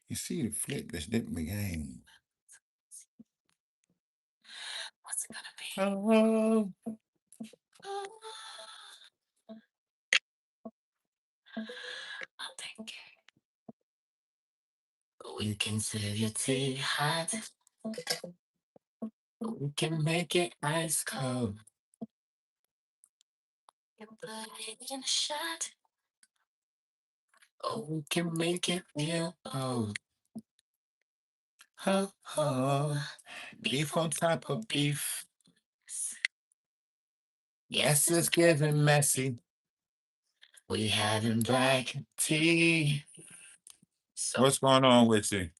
You see the flip that's dip the game. Oh, we can say your tea hot. We can make it ice cold. Oh, we can make it real cold. Ho, ho. Beef on top of beef. Yes, it's getting messy. We having black tea. What's going on with you?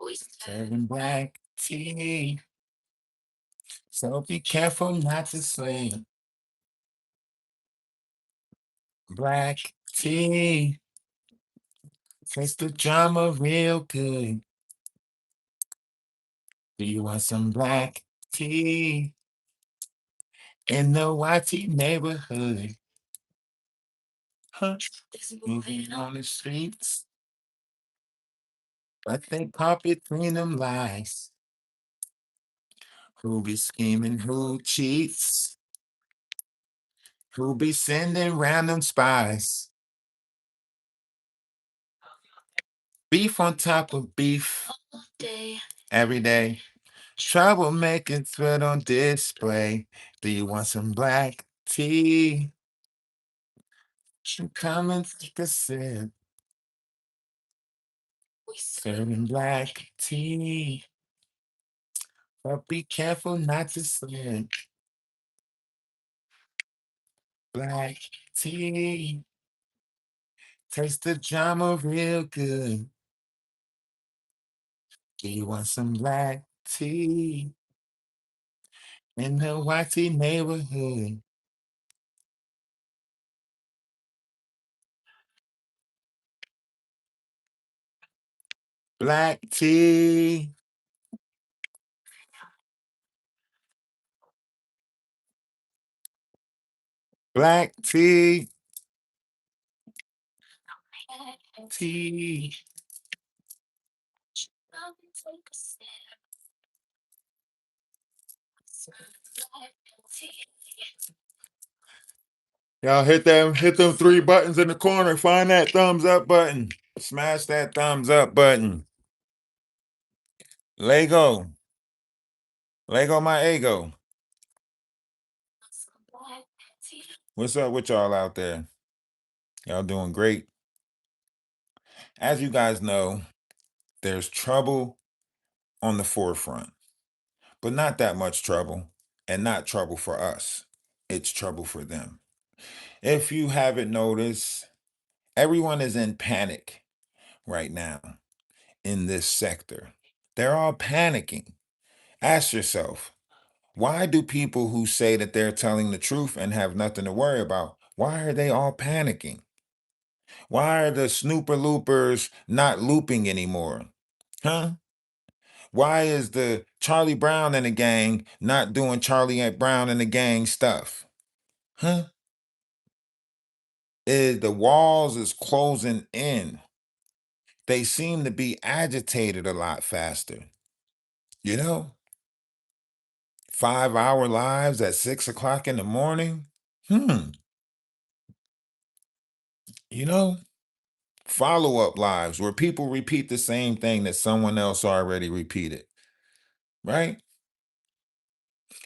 We serving black tea. So be careful not to swing. Black tea. Taste the drama real good. Do you want some black tea in the YT neighborhood? Huh? Moving on the streets, but they pop between them lies. Who be scheming, who cheats, who be sending random spies. Beef on top of beef every day. Troublemaking threat on display. Do you want some black tea? Come and take a sip. Serving black tea. But be careful not to slip. Black tea. Taste the drama real good. Do you want some black tea in the YT neighborhood? Black tea. Black tea. Tea. Y'all hit them three buttons in the corner. Find that thumbs up button. Smash that thumbs up button. Lego. Lego my ego. What's up with y'all out there? Y'all doing great. As you guys know, there's trouble on the forefront, but not that much trouble, and not trouble for us. It's trouble for them. If you haven't noticed, everyone is in panic right now in this sector. They're all panicking. Ask yourself, why do people who say that they're telling the truth and have nothing to worry about, why are they all panicking? Why are the snooper loopers not looping anymore? Huh? Why is the Charlie Brown and the gang not doing Charlie Brown and the gang stuff? Huh? The walls is closing in. They seem to be agitated a lot faster. You know, 5 hour lives at 6 o'clock in the morning. You know, follow up lives where people repeat the same thing that someone else already repeated, right?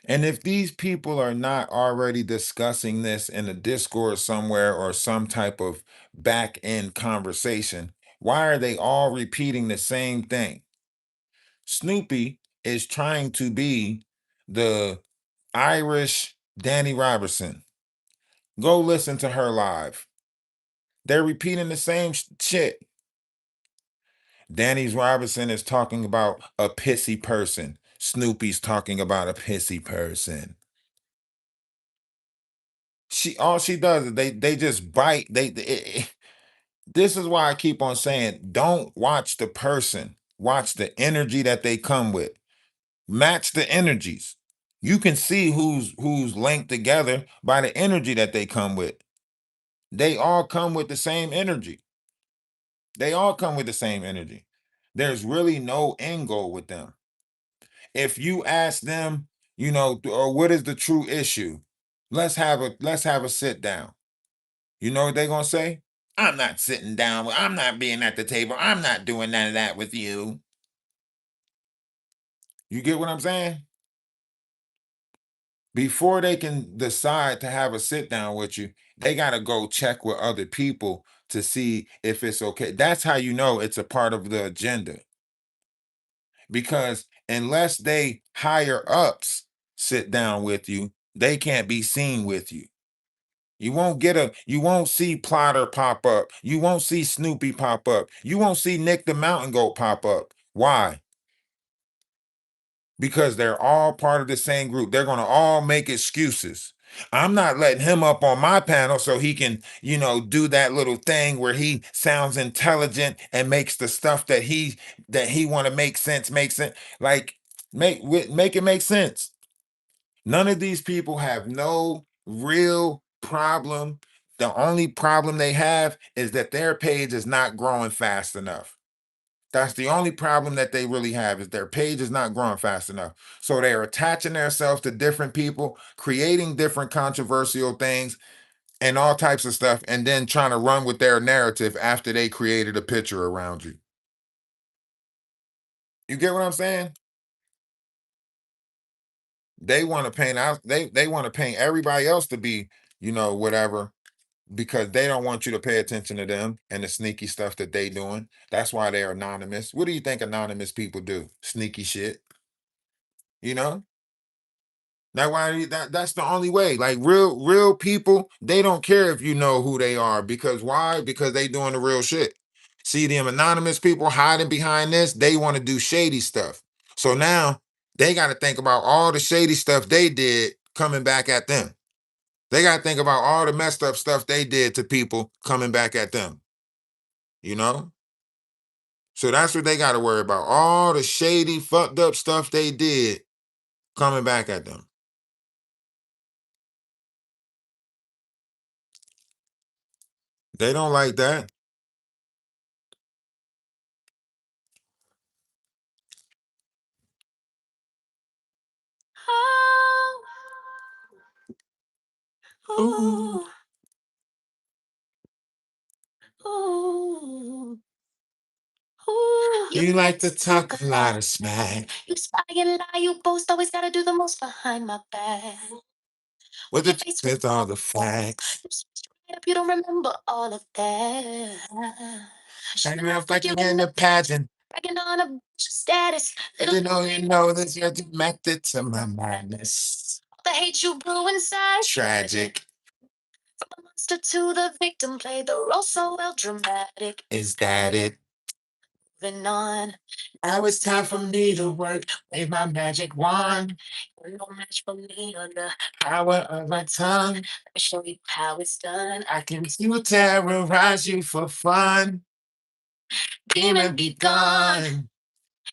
And if these people are not already discussing this in a Discord somewhere or some type of back end conversation, why are they all repeating the same thing? Snoopy is trying to be the Irish Danny Robertson. Go listen to her live. They're repeating the same shit. Danny Robertson is talking about a pissy person. Snoopy's talking about a pissy person. She all she does is they just bite. This is why I keep on saying, don't watch the person. Watch the energy that they come with. Match the energies. You can see who's linked together by the energy that they come with. They all come with the same energy. They all come with the same energy. There's really no end goal with them. If you ask them, or what is the true issue? Let's have a sit down. You know what they're gonna say? I'm not sitting down. I'm not being at the table. I'm not doing none of that with you. You get what I'm saying? Before they can decide to have a sit down with you, they gotta go check with other people to see if it's okay. That's how you know it's a part of the agenda. Because unless they higher ups sit down with you, they can't be seen with you. You won't see Plotter pop up. You won't see Snoopy pop up. You won't see Nick the Mountain Goat pop up. Why? Because they're all part of the same group. They're going to all make excuses. I'm not letting him up on my panel so he can, do that little thing where he sounds intelligent and makes the stuff that he want to make sense. Like make it make sense. None of these people have no real problem. The only problem they have is that their page is not growing fast enough. That's the only problem that they really have, is their page is not growing fast enough. So they're attaching themselves to different people, creating different controversial things and all types of stuff, and then trying to run with their narrative after they created a picture around you. You get what I'm saying? They want to paint out, they want to paint everybody else to be, whatever, because they don't want you to pay attention to them and the sneaky stuff that they doing. That's why they're anonymous. What do you think anonymous people do? Sneaky shit, you know? That's the only way. Like real people, they don't care if you know who they are, because why? Because they doing the real shit. See them anonymous people hiding behind this, they want to do shady stuff. So now they got to think about all the shady stuff they did coming back at them. They got to think about all the messed up stuff they did to people coming back at them. You know? So that's what they got to worry about. All the shady, fucked up stuff they did coming back at them. They don't like that. Ooh, ooh, ooh. You like to talk a lot of smack. You spy and lie, you boast, always gotta do the most behind my back. With the face with all the facts. You switch right up, you don't remember all of that. And you like you're in the pageant. Bragging on a status. You know that you're connected to my madness. The hate you brew inside. Tragic. From the monster to the victim, play the role so well dramatic. Is that it? Moving on. Now it's time for me to work. Wave my magic wand. You're no match for me on the Power of my tongue. Let me show you how it's done. I can terrorize you for fun. Demon be gone.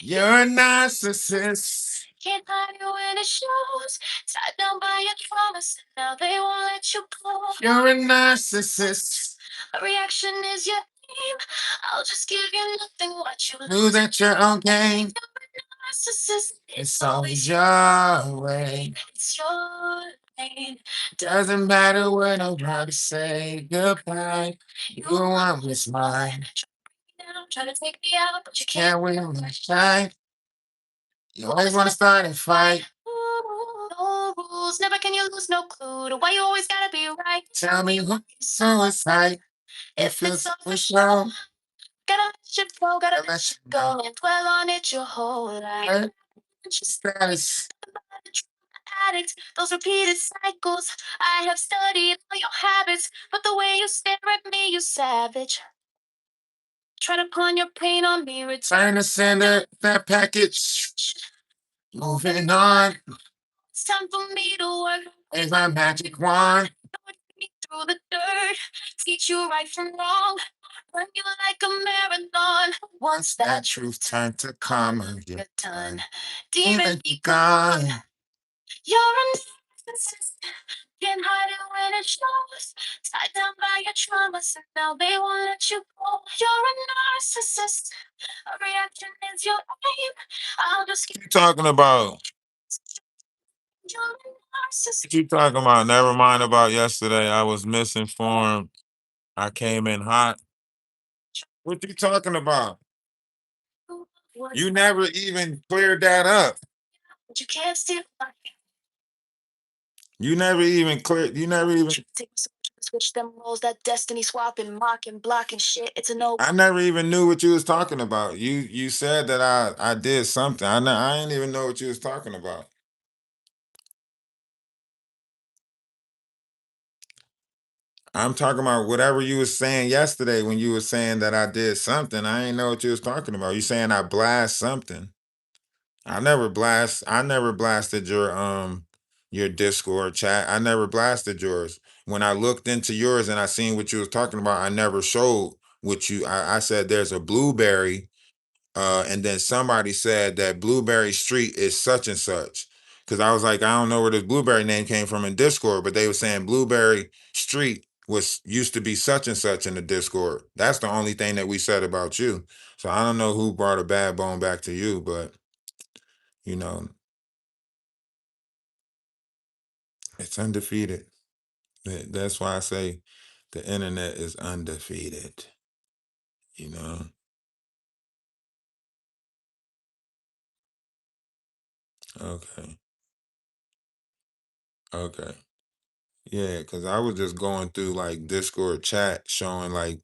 You're a narcissist. Can't hide you when it shows. Tied down by your traumas, and now they won't let you go. You're a narcissist. A reaction is your aim. I'll just give you nothing. What you Lose at your own game. narcissist. It's always your way. It's your pain. Doesn't matter what I'm trying to say goodbye. You want what's mine. Down, try to take me out, but you Can't can't. win my shine. You always want to start a fight. No rules, never can you lose. No clue to why you always gotta be right. Tell me who's suicide. If it's for show, Gotta let you go, gotta let let you you go, and dwell on it your whole life. hurt status. Addict, those repeated cycles. I have studied all your habits, but the way you stare at me, you savage. Try to pawn your pain on me, Trying to send that package. Moving on. It's time for me to work. Where's my magic wand? Me through the dirt, teach you right from wrong, run you like a marathon. Once that truth turned to karma, You're you're done. done. Demon Demon be be gone. You're a narcissist. Can't hide it when it shows. Tied down by your traumas, and now they won't let you go. You're a narcissist. A reaction is your aim. I'll just keep You talking about? you're a narcissist. What you talking about? Never mind about yesterday. I was misinformed. I came in hot. What you talking about? What? You never even cleared that up. But you can't steal my You never even cleared. You never even. switch them roles, that destiny swapping, mocking, blocking shit. It's a no. I never even knew what you was talking about. You said that I did something. I didn't even know what you was talking about. I'm talking about whatever you was saying yesterday when you were saying that I did something. I ain't know what you was talking about. You saying I blast something. I never blasted your Discord chat. I never blasted yours. When I looked into yours and I seen what you was talking about, I never showed what I said there's a blueberry, and then somebody said that Blueberry Street is such and such. Cause I was like, I don't know where this blueberry name came from in Discord, but they were saying Blueberry Street was used to be such and such in the Discord. That's the only thing that we said about you. So I don't know who brought a bad bone back to you, but you know, it's undefeated. That's why I say the internet is undefeated. You know? Okay. Okay. Yeah, because I was just going through like Discord chat showing like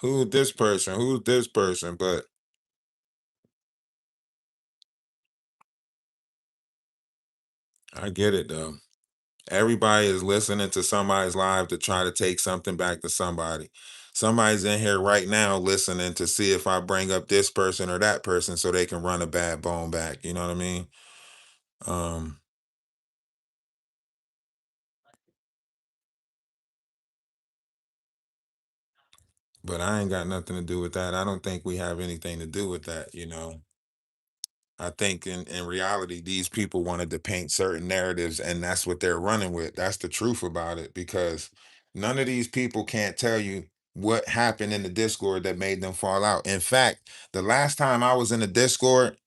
who's this person, but I get it though. Everybody is listening to somebody's live to try to take something back to somebody. Somebody's in here right now listening to see if I bring up this person or that person so they can run a bad bone back. You know what I mean? Um, but I ain't got nothing to do with that. I don't think we have anything to do with that, you know. I think in reality, these people wanted to paint certain narratives, and that's what they're running with. That's the truth about it, because none of these people can't tell you what happened in the Discord that made them fall out. In fact, the last time I was in the Discord,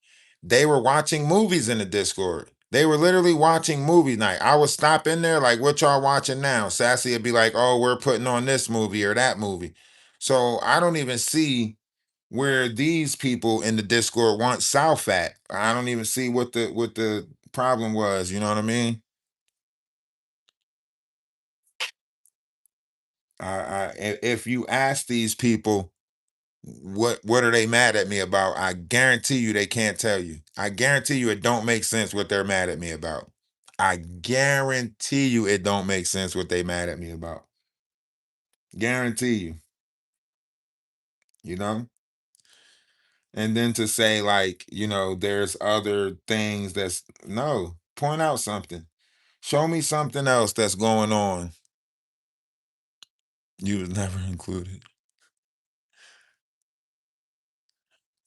they were watching movies in the Discord. They were literally watching movie night. I would stop in there like, "What y'all watching now?" Sassy would be like, "Oh, we're putting on this movie or that movie." So I don't even see where these people in the Discord want South at. I don't even see what the problem was. You know what I mean? If you ask these people what are they mad at me about, I guarantee you they can't tell you. I guarantee you it don't make sense what they're mad at me about. I guarantee you it don't make sense what they mad at me about. Guarantee you. You know. And then to say like, there's other things that's no, point out something. Show me something else that's going on. You was never included.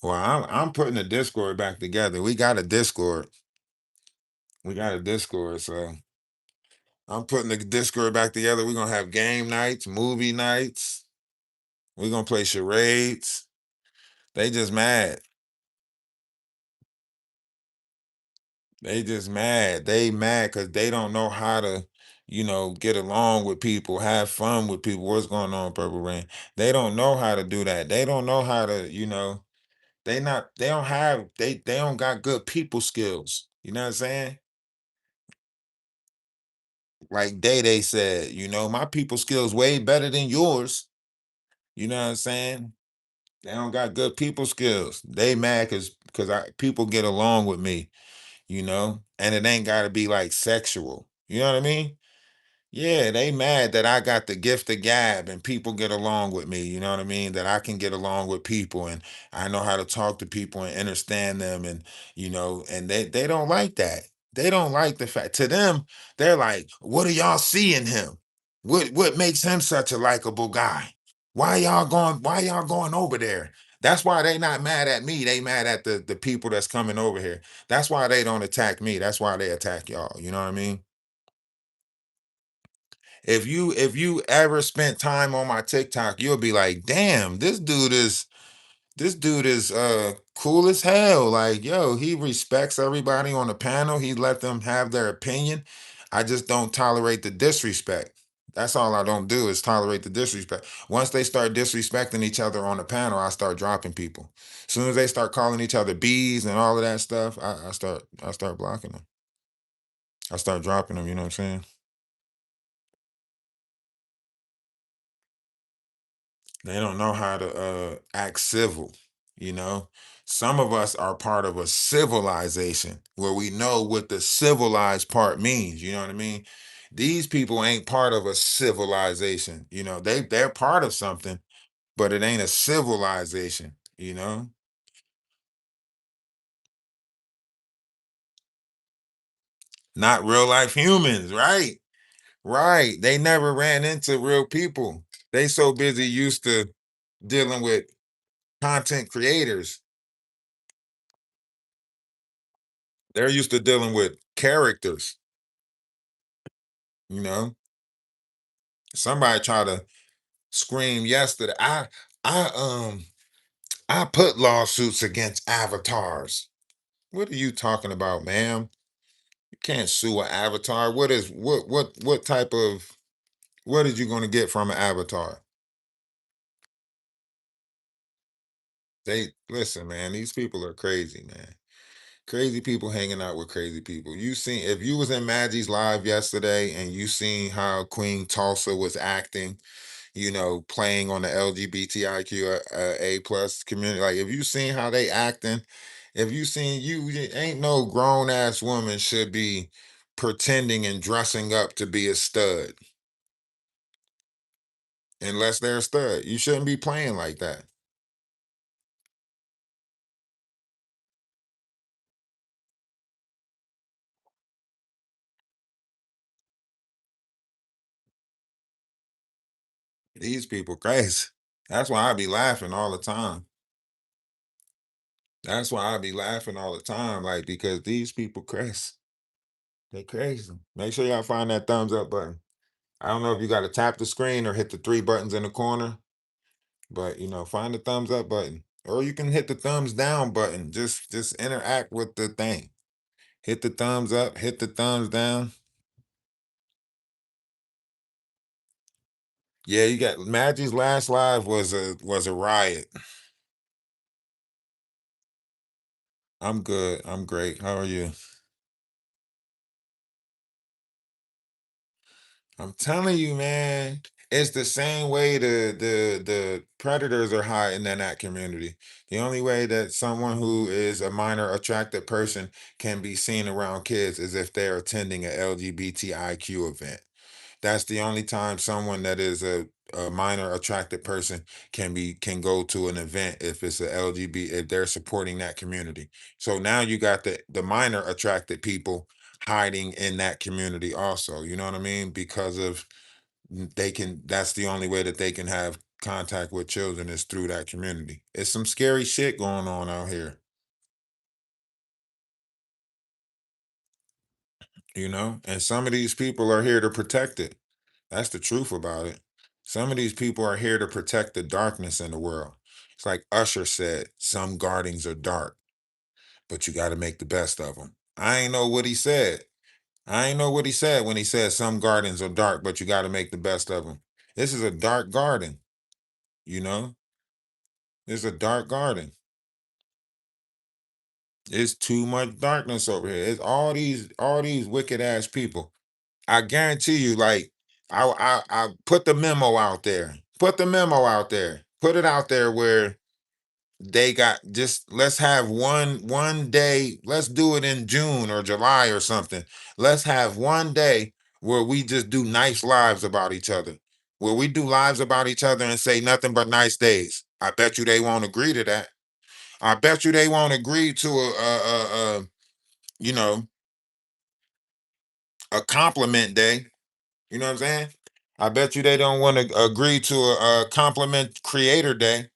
Well, I'm putting the Discord back together. We got a Discord. We got a Discord, so I'm putting the Discord back together. We're gonna have game nights, movie nights. We're gonna play charades. They just mad. They just mad. They mad because they don't know how to, get along with people, have fun with people. What's going on, Purple Rain? They don't know how to do that. They don't know how to, they don't got good people skills. You know what I'm saying? Like Day said, my people skills way better than yours. You know what I'm saying? They don't got good people skills. They mad because I people get along with me, and it ain't gotta be like sexual. You know what I mean? Yeah, they mad that I got the gift of gab and people get along with me. You know what I mean? That I can get along with people and I know how to talk to people and understand them, and and they don't like that. They don't like the fact, to them, they're like, what do y'all see in him? What makes him such a likable guy? Why y'all going over there? That's why they not mad at me. They mad at the people that's coming over here. That's why they don't attack me. That's why they attack y'all. You know what I mean? If you ever spent time on my TikTok, you'll be like, damn, this dude is cool as hell. Like, yo, he respects everybody on the panel. He let them have their opinion. I just don't tolerate the disrespect. That's all I don't do is tolerate the disrespect. Once they start disrespecting each other on the panel, I start dropping people. As soon as they start calling each other bees and all of that stuff, I start blocking them. I start dropping them. You know what I'm saying? They don't know how to act civil, you know. Some of us are part of a civilization where we know what the civilized part means, you know what I mean? These people ain't part of a civilization, you know. They're part of something, but it ain't a civilization, you know. Not real life humans, right? Right. They never ran into real people. They so busy used to dealing with content creators. They're used to dealing with characters, you know. Somebody tried to scream yesterday. I put lawsuits against avatars. What are you talking about, ma'am? You can't sue an avatar. What type of what is you gonna get from an avatar? They listen, man, these people are crazy, man. Crazy people hanging out with crazy people. You seen if you was in Maggie's live yesterday and you seen how Queen Tulsa was acting, you know, playing on the LGBTIQ A plus community. Like, if you seen how they acting, if you seen ain't no grown ass woman should be pretending and dressing up to be a stud unless they're a stud. You shouldn't be playing like that. These people crazy. That's why I be laughing all the time. That's why I be laughing all the time, like because these people crazy. They crazy. Make sure y'all find that thumbs up button. I don't know if you got to tap the screen or hit the three buttons in the corner. But you know, find the thumbs up button. Or you can hit the thumbs down button. Just interact with the thing. Hit the thumbs up, hit the thumbs down. Yeah, you got Maggie's last live was a riot. I'm good. I'm great. How are you? I'm telling you, man. It's the same way the predators are hiding in that community. The only way that someone who is a minor attracted person can be seen around kids is if they're attending a LGBTIQ event. That's the only time someone that is a minor attracted person can go to an event if it's a LGBT if they're supporting that community. So now you got the minor attracted people hiding in that community also. You know what I mean? Because of they can that's the only way that they can have contact with children is through that community. It's some scary shit going on out here, you know? And some of these people are here to protect it. That's the truth about it. Some of these people are here to protect the darkness in the world. It's like Usher said, some gardens are dark, but you got to make the best of them. I ain't know what he said. I ain't know what he said when he said some gardens are dark, but you got to make the best of them. This is a dark garden, you know? It's a dark garden. It's too much darkness over here. It's all these wicked ass people. I guarantee you, like, I put the memo out there. Put the memo out there. Put it out there where they got just let's have one day. Let's do it in June or July or something. Let's have one day where we just do nice lives about each other. Where we do lives about each other and say nothing but nice days. I bet you they won't agree to that. I bet you they won't agree to you know a compliment day. You know what I'm saying? I bet you they don't want to agree to a compliment creator day.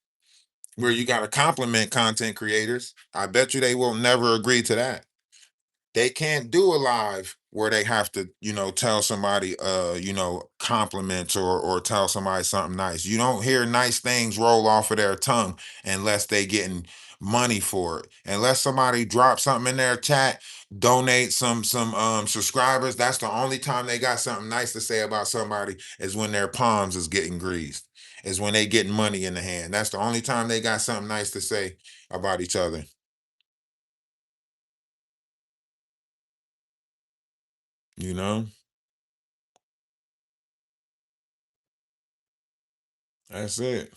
where you got to compliment content creators. I bet you they will never agree to that. They can't do a live where they have to, tell somebody, compliments or tell somebody something nice. You don't hear nice things roll off of their tongue unless they getting money for it. Unless somebody drops something in their chat, donate some subscribers. That's the only time they got something nice to say about somebody, is when their palms is getting greased. Is when they getting money in the hand. That's the only time they got something nice to say about each other. You know? That's it.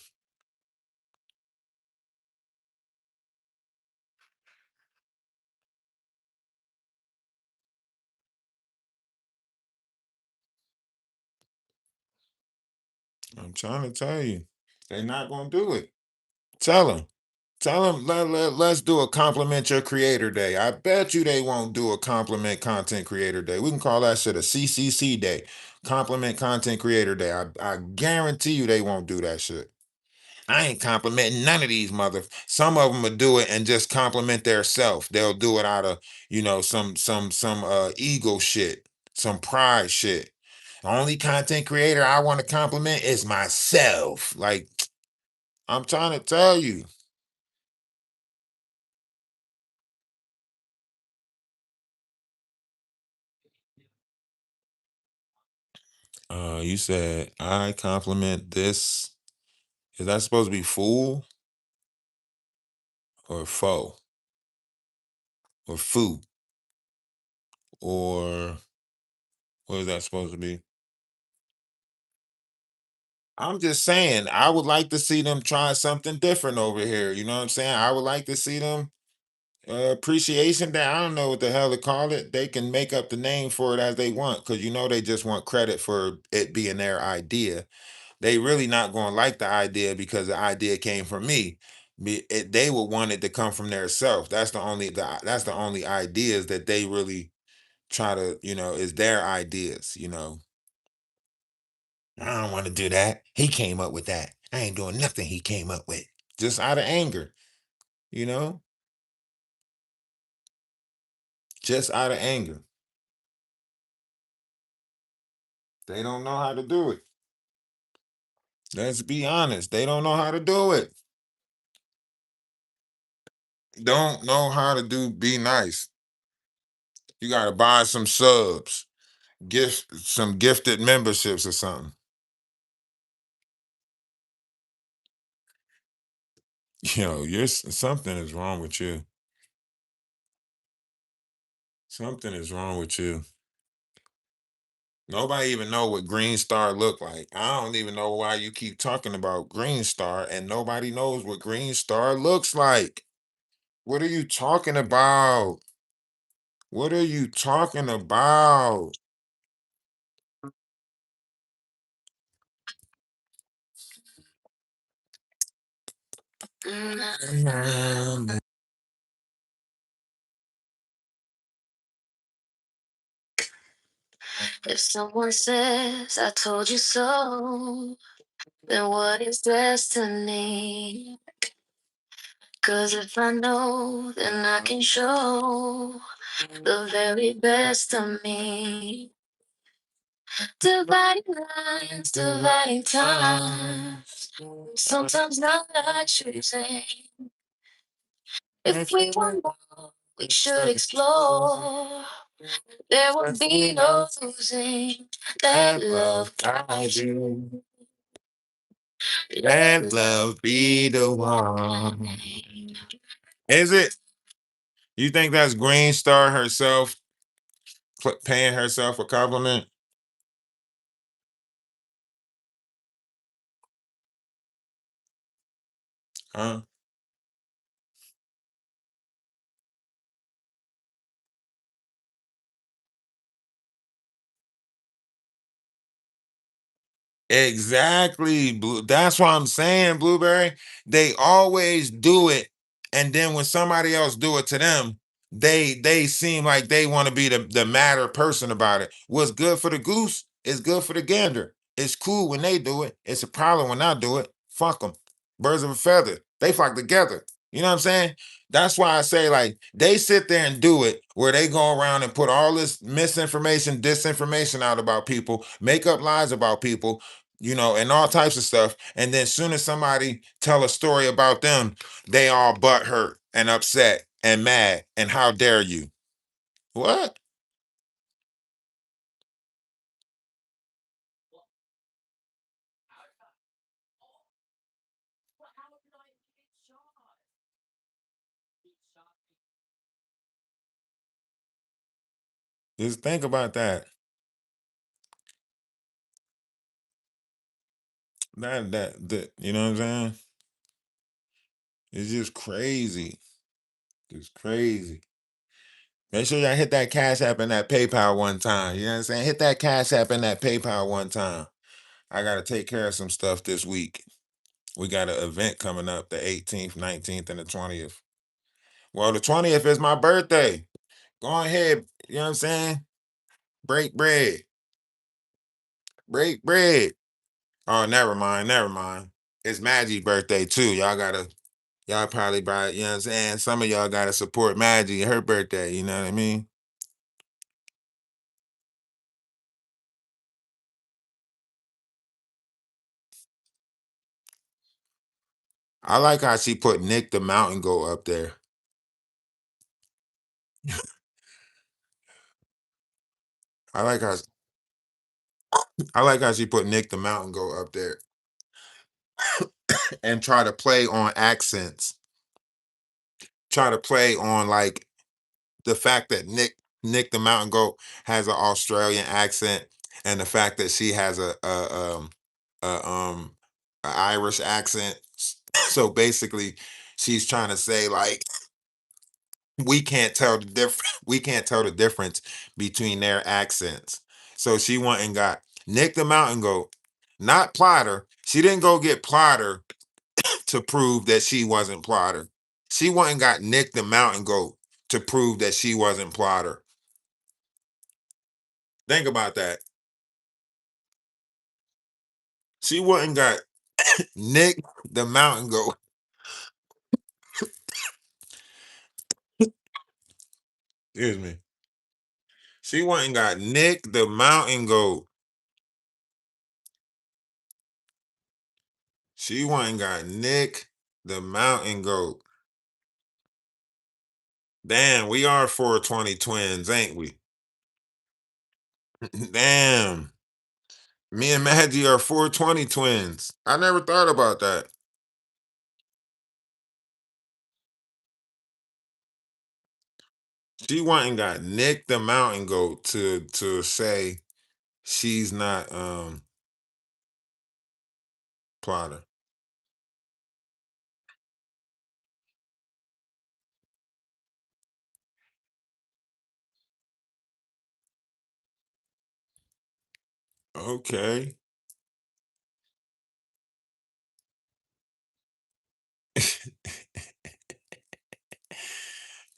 I'm trying to tell you, they're not gonna do it. Tell them. Tell them, let's do a compliment your creator day. I bet you they won't do a compliment content creator day. We can call that shit a CCC day. Compliment content creator day. I guarantee you they won't do that shit. I ain't complimenting none of these mother. Some of them will do it and just compliment their self. They'll do it out of, some ego shit, some pride shit. The only content creator I want to compliment is myself. Like, I'm trying to tell you. You said I compliment this. Is that supposed to be fool or foe or foo, or what is that supposed to be? I'm just saying, I would like to see them try something different over here. You know what I'm saying? I would like to see them appreciation day. I don't know what the hell to call it. They can make up the name for it as they want, because they just want credit for it being their idea. They really not going to like the idea because the idea came from me. They would want it to come from their self. That's the only ideas that they really try to, is their ideas. I don't want to do that. He came up with that. I ain't doing nothing he came up with. Just out of anger, you know? Just out of anger. They don't know how to do it. Let's be honest. They don't know how to do it. Don't know how to be nice. You gotta buy some subs, gift some gifted memberships or something. Something is wrong with you. Something is wrong with you. Nobody even know what Green Star look like. I don't even know why you keep talking about Green Star and nobody knows what Green Star looks like. What are you talking about? What are you talking about? If someone says I told you so, then what is destiny? 'Cause if I know, then I can show the very best of me. Dividing lines, dividing times. Sometimes not I choosing. If we want more, we should explore. There will be no losing. Let love guide you. Let love be the one. Is it? You think that's Green Star herself paying herself a compliment? Huh? Exactly. That's what I'm saying, Blueberry. They always do it, and then when somebody else do it to them, they seem like they want to be the madder person about it. What's good for the goose is good for the gander. It's cool when they do it. It's a problem when I do it. Fuck them. Birds of a feather. They flock together. You know what I'm saying? That's why I say, like, they sit there and do it where they go around and put all this misinformation, disinformation out about people, make up lies about people, and all types of stuff. And then soon as somebody tell a story about them, they all butt hurt and upset and mad. And how dare you? What? Just think about that. You know what I'm saying? It's just crazy. It's crazy. Make sure y'all hit that Cash App and that PayPal one time. You know what I'm saying? Hit that Cash App and that PayPal one time. I gotta take care of some stuff this week. We got an event coming up the 18th, 19th, and the 20th. Well, the 20th is my birthday. Go ahead, you know what I'm saying? Break bread. Break bread. Oh, never mind, never mind. It's Maggie's birthday too. Y'all probably buy, you know what I'm saying? Some of y'all gotta support Maggie, her birthday, you know what I mean? I like how she put Nick the Mountain Goat up there. I like how I like how she put Nick the Mountain Goat up there and try to play on accents. Try to play on like the fact that Nick the Mountain Goat has an Australian accent, and the fact that she has a Irish accent. So basically, she's trying to say like we can't tell the difference. We can't tell the difference between their accents. So she went and got Nick the Mountain Goat, not Plotter. She didn't go get Plotter to prove that she wasn't Plotter. She went and got Nick the Mountain Goat to prove that she wasn't Plotter. Think about that. She went and got Nick the Mountain Goat. Excuse me. She went and got Nick the Mountain Goat. She went and got Nick the Mountain Goat. Damn, we are 420 twins, ain't we? Damn. Me and Maggie are 420 twins. I never thought about that. She went and got Nick the Mountain Goat to say she's not Plotter. Okay.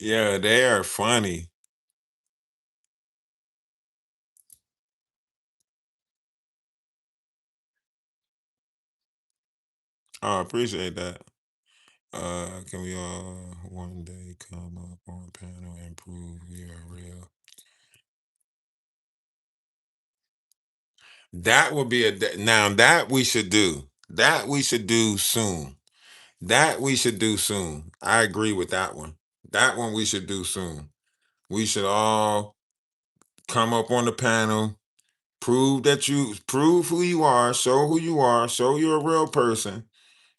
Yeah, they are funny. Oh, I appreciate that. Can we all one day come up on panel and prove we are real? That would be now that we should do. That we should do soon. That we should do soon. I agree with that one. That one we should do soon. We should all come up on the panel, prove who you are, show who you are, show you're a real person.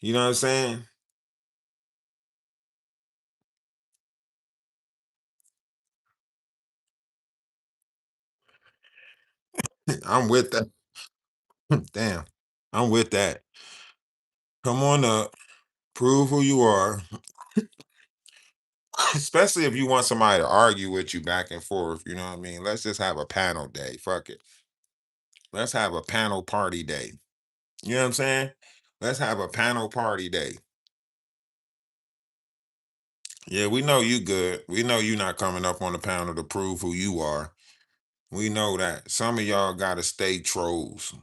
You know what I'm saying? I'm with that. Damn. I'm with that. Come on up, prove who you are. Especially if you want somebody to argue with you back and forth, you know what I mean? Let's just have a panel day. Fuck it. Let's have a panel party day. You know what I'm saying? Let's have a panel party day. Yeah, we know you good. We know you not coming up on the panel to prove who you are. We know that. Some of y'all gotta stay trolls.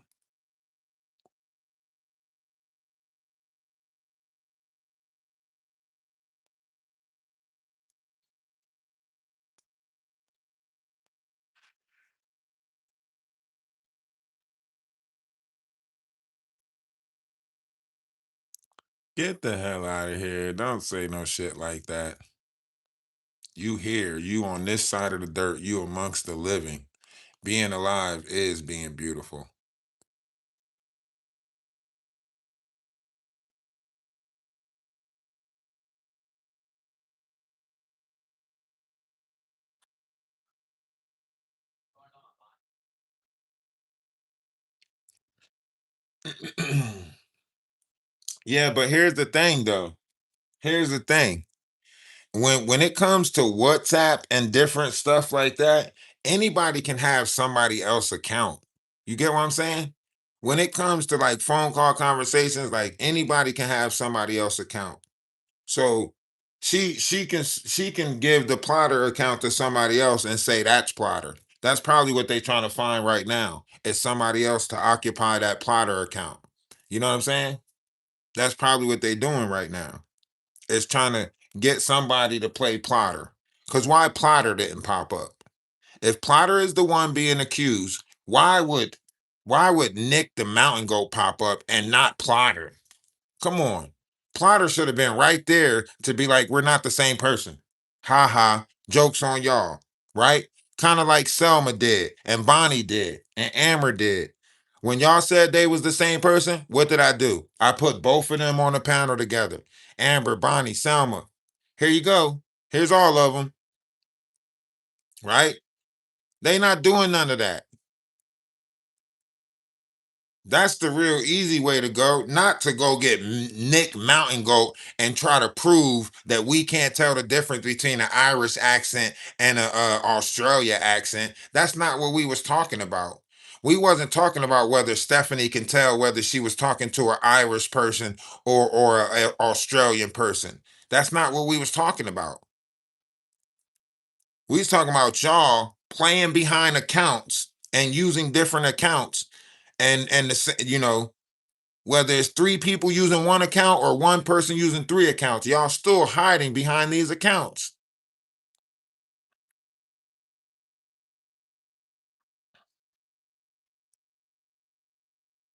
Get the hell out of here. Don't say no shit like that. You here, you on this side of the dirt, you amongst the living. Being alive is being beautiful. Yeah, but here's the thing though. Here's the thing. When it comes to WhatsApp and different stuff like that, anybody can have somebody else account. You get what I'm saying? When it comes to like phone call conversations, like anybody can have somebody else account. So she can give the plotter account to somebody else and say that's plotter. That's probably what they're trying to find right now. Is somebody else to occupy that plotter account. You know what I'm saying? That's probably what they're doing right now. Is trying to get somebody to play plotter. Because why plotter didn't pop up? If plotter is the one being accused, why would Nick the mountain goat pop up and not plotter? Come on. Plotter should have been right there to be like, we're not the same person. Ha ha. Joke's on y'all. Right? Kind of like Selma did, and Bonnie did, and Amber did. When y'all said they was the same person, what did I do? I put both of them on the panel together. Amber, Bonnie, Selma. Here you go. Here's all of them. Right? They not doing none of that. That's the real easy way to go, not to go get Nick Mountain Goat and try to prove that we can't tell the difference between an Irish accent and a Australia accent. That's not what we was talking about. We wasn't talking about whether Stephanie can tell whether she was talking to an Irish person or an Australian person. That's not what we was talking about. We was talking about y'all playing behind accounts and using different accounts and whether it's three people using one account or one person using three accounts, y'all still hiding behind these accounts.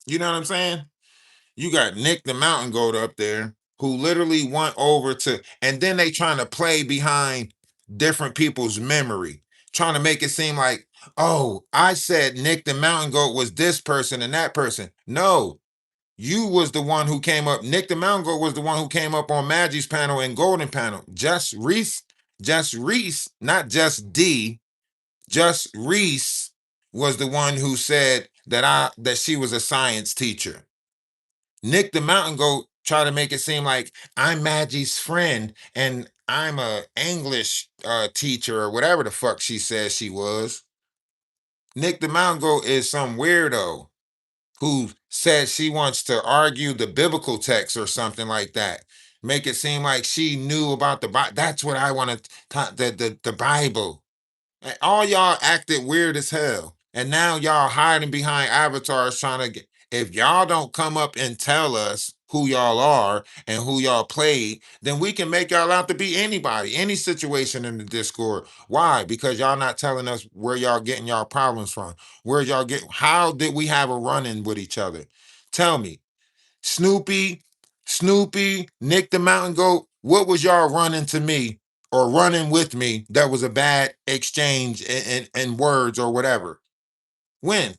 You know what I'm saying? You got Nick the Mountain Goat up there who literally went over to, and then they trying to play behind different people's memory, trying to make it seem like, oh, I said Nick the Mountain Goat was this person and that person. No, you was the one who came up. Nick the Mountain Goat was the one who came up on Maggie's panel and Golden panel. Just Reese, not just D. Just Reese was the one who said that she was a science teacher. Nick the Mountain Goat tried to make it seem like I'm Maggie's friend and I'm a English teacher or whatever the fuck she says she was. Nick the Mountain Goat is some weirdo who says she wants to argue the biblical text or something like that. Make it seem like she knew about the Bible. That's what I want to the Bible. And all y'all acted weird as hell. And now y'all hiding behind avatars trying to get. If y'all don't come up and tell us who y'all are and who y'all played, then we can make y'all out to be anybody, any situation in the Discord. Why? Because y'all not telling us where y'all getting y'all problems from. Where y'all get, how did we have a run-in with each other? Tell me. Snoopy, Nick the Mountain Goat, what was y'all running to me or running with me that was a bad exchange in words or whatever? When?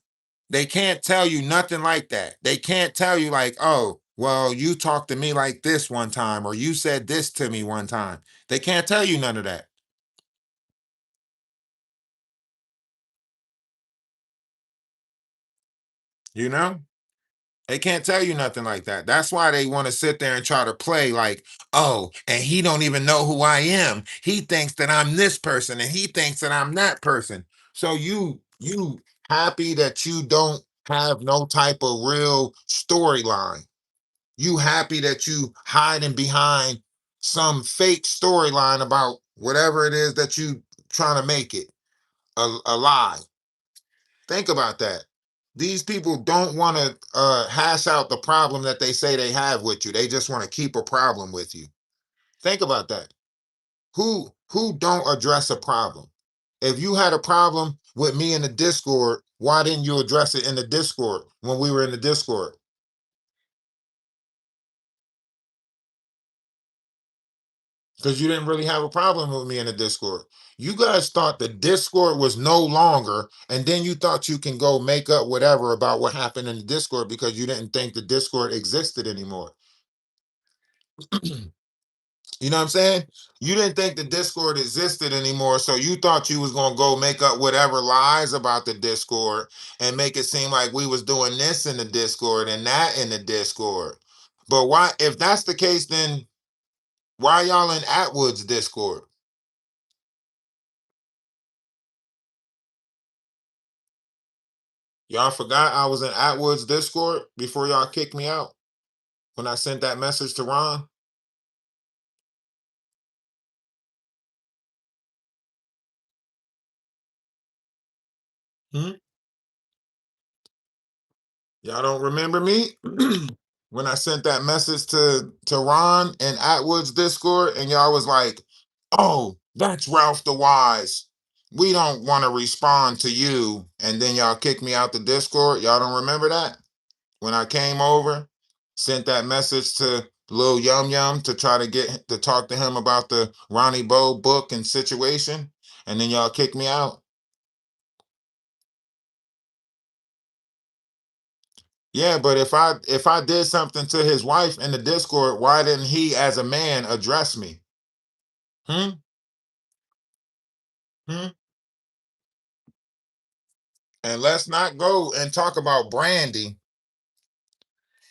They can't tell you nothing like that. They can't tell you like, oh, well, you talked to me like this one time or you said this to me one time. They can't tell you none of that. You know? They can't tell you nothing like that. That's why they want to sit there and try to play like, oh, and he don't even know who I am. He thinks that I'm this person and he thinks that I'm that person. So you happy that you don't have no type of real storyline. You happy that you hiding behind some fake storyline about whatever it is that you trying to make it a lie. Think about that. These people don't want to hash out the problem that they say they have with you. They just want to keep a problem with you. Think about that. Who don't address a problem? If you had a problem with me in the Discord, why didn't you address it in the Discord when we were in the Discord? because you didn't really have a problem with me in the Discord. You guys thought the Discord was no longer, and then you thought you can go make up whatever about what happened in the Discord because you didn't think the Discord existed anymore. You know what I'm saying? You didn't think the Discord existed anymore, so you thought you was gonna go make up whatever lies about the Discord and make it seem like we was doing this in the Discord and that in the Discord. But why, if that's the case, then why y'all in Atwood's Discord? Y'all forgot I was in Atwood's Discord before y'all kicked me out when I sent that message to Ron? Hmm? Y'all don't remember me? When I sent that message to Ron and Atwood's Discord, and y'all was like, "Oh, that's Ralph the Wise. We don't want to respond to you." And then y'all kicked me out the Discord. Y'all don't remember that? When I came over, sent that message to Lil Yum Yum to try to get to talk to him about the Ronnie Bo book and situation, and then y'all kicked me out. Yeah, but if I did something to his wife in the Discord, why didn't he as a man address me? Hmm? Hmm? And let's not go and talk about Brandy.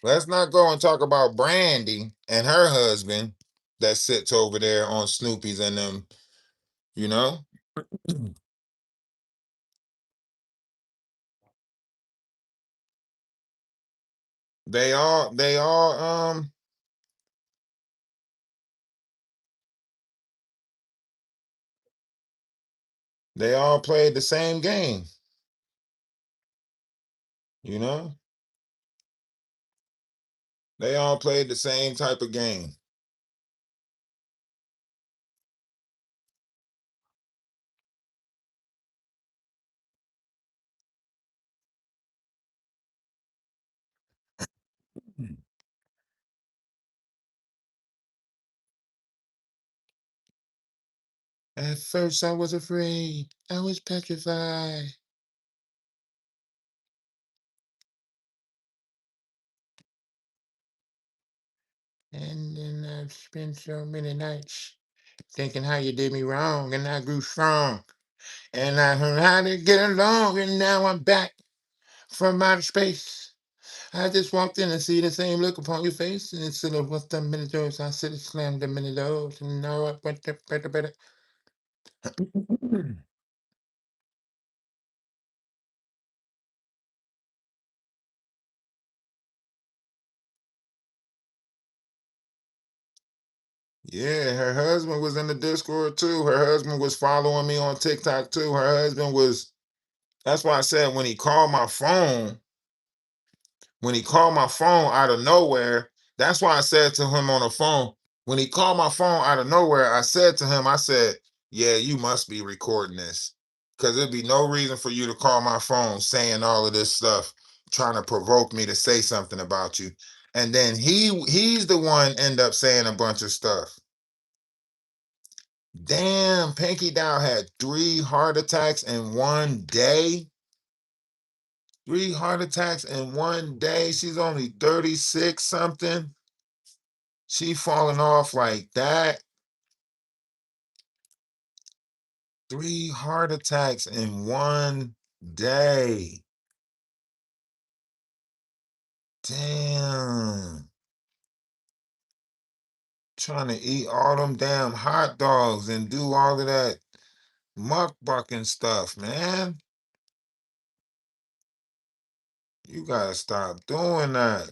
Let's not go and talk about Brandy and her husband that sits over there on Snoopy's and them, you know? They all they all played the same game, you know? They all played the same type of game. At first I was afraid. I was petrified. And then I've spent so many nights thinking how you did me wrong, and I grew strong. And I learned how to get along, and now I'm back from outer space. I just walked in and see the same look upon your face, and instead of what's the many doors, I said slam the many doors, and now I went to better. Yeah, her husband was in the Discord too. Her husband was following me on TikTok too. Her husband was, that's why I said when he called my phone out of nowhere, that's why I said to him on the phone, when he called my phone out of nowhere, I said to him, I said, "Yeah, you must be recording this. Because there'd be no reason for you to call my phone saying all of this stuff, trying to provoke me to say something about you." And then he's the one end up saying a bunch of stuff. Damn, Pinky Dow had 3 heart attacks in one day. 3 heart attacks in one day. She's only 36 something. She falling off like that. 3 heart attacks in one day. Damn. Trying to eat all them damn hot dogs and do all of that mukbang stuff, man. You gotta stop doing that.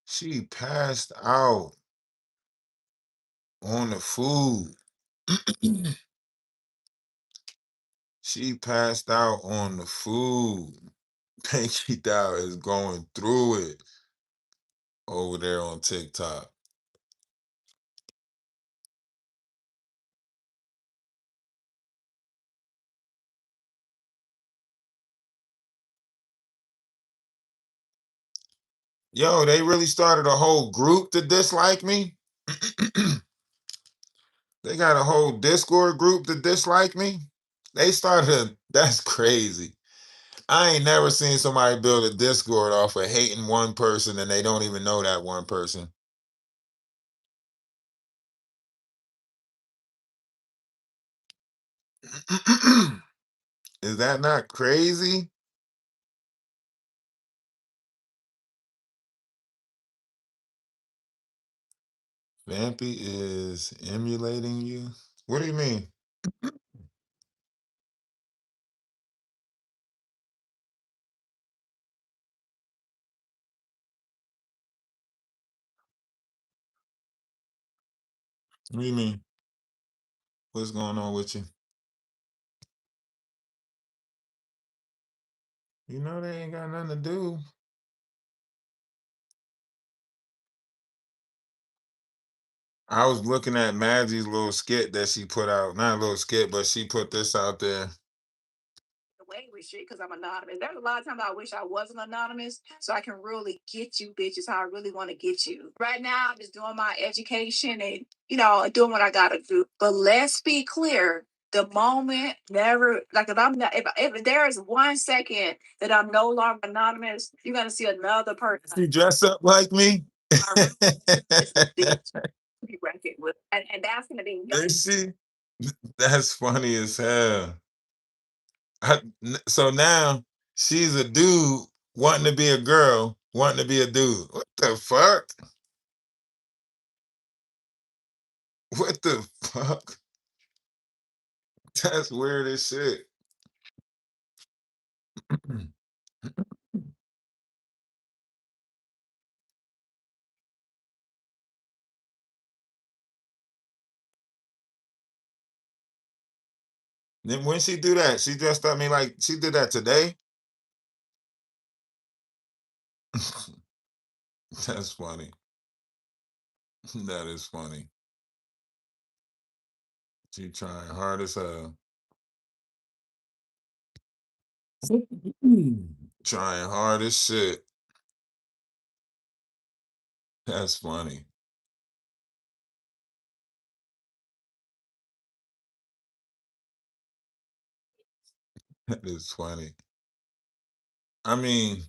She passed out on the food. She passed out on the food. Pinky Dow is going through it over there on TikTok. Yo, they really started a whole group to dislike me. They got a whole Discord group to dislike me. They started. That's crazy. I ain't never seen somebody build a Discord off of hating one person and they don't even know that one person. Is that not crazy? Vampy is emulating you? What do you mean? What do you mean? What's going on with you? You know they ain't got nothing to do. I was looking at Maggie's little skit that she put out. Not a little skit, but she put this out there. Away with shit because I'm anonymous. There's a lot of times I wish I wasn't anonymous so I can really get you bitches how I really want to get you. Right now, I'm just doing my education and, doing what I got to do. But let's be clear. The moment never, like if I'm not, if there is 1 second that I'm no longer anonymous, you're going to see another person. You dress up like me? Be reckoned with. And that's going to be. Is she? That's funny as hell. So now she's a dude wanting to be a girl, wanting to be a dude. What the fuck? What the fuck? That's weird as shit. Then when she do that, she dressed up me like she did that today. That's funny. That is funny. She trying hard as hell. Trying hard as shit. That's funny. That is funny. I mean,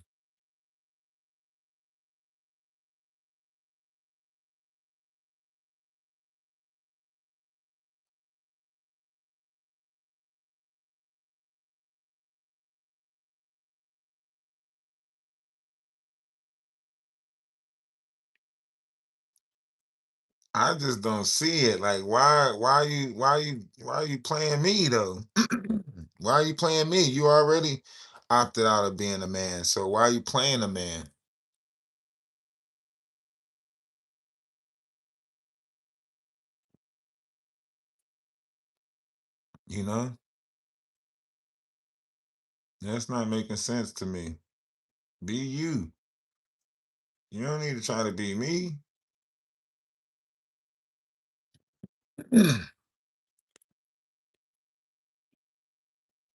I just don't see it. Like, why you playing me though? Why are you playing me? You already opted out of being a man. So why are you playing a man? You know? That's not making sense to me. Be you. You don't need to try to be me.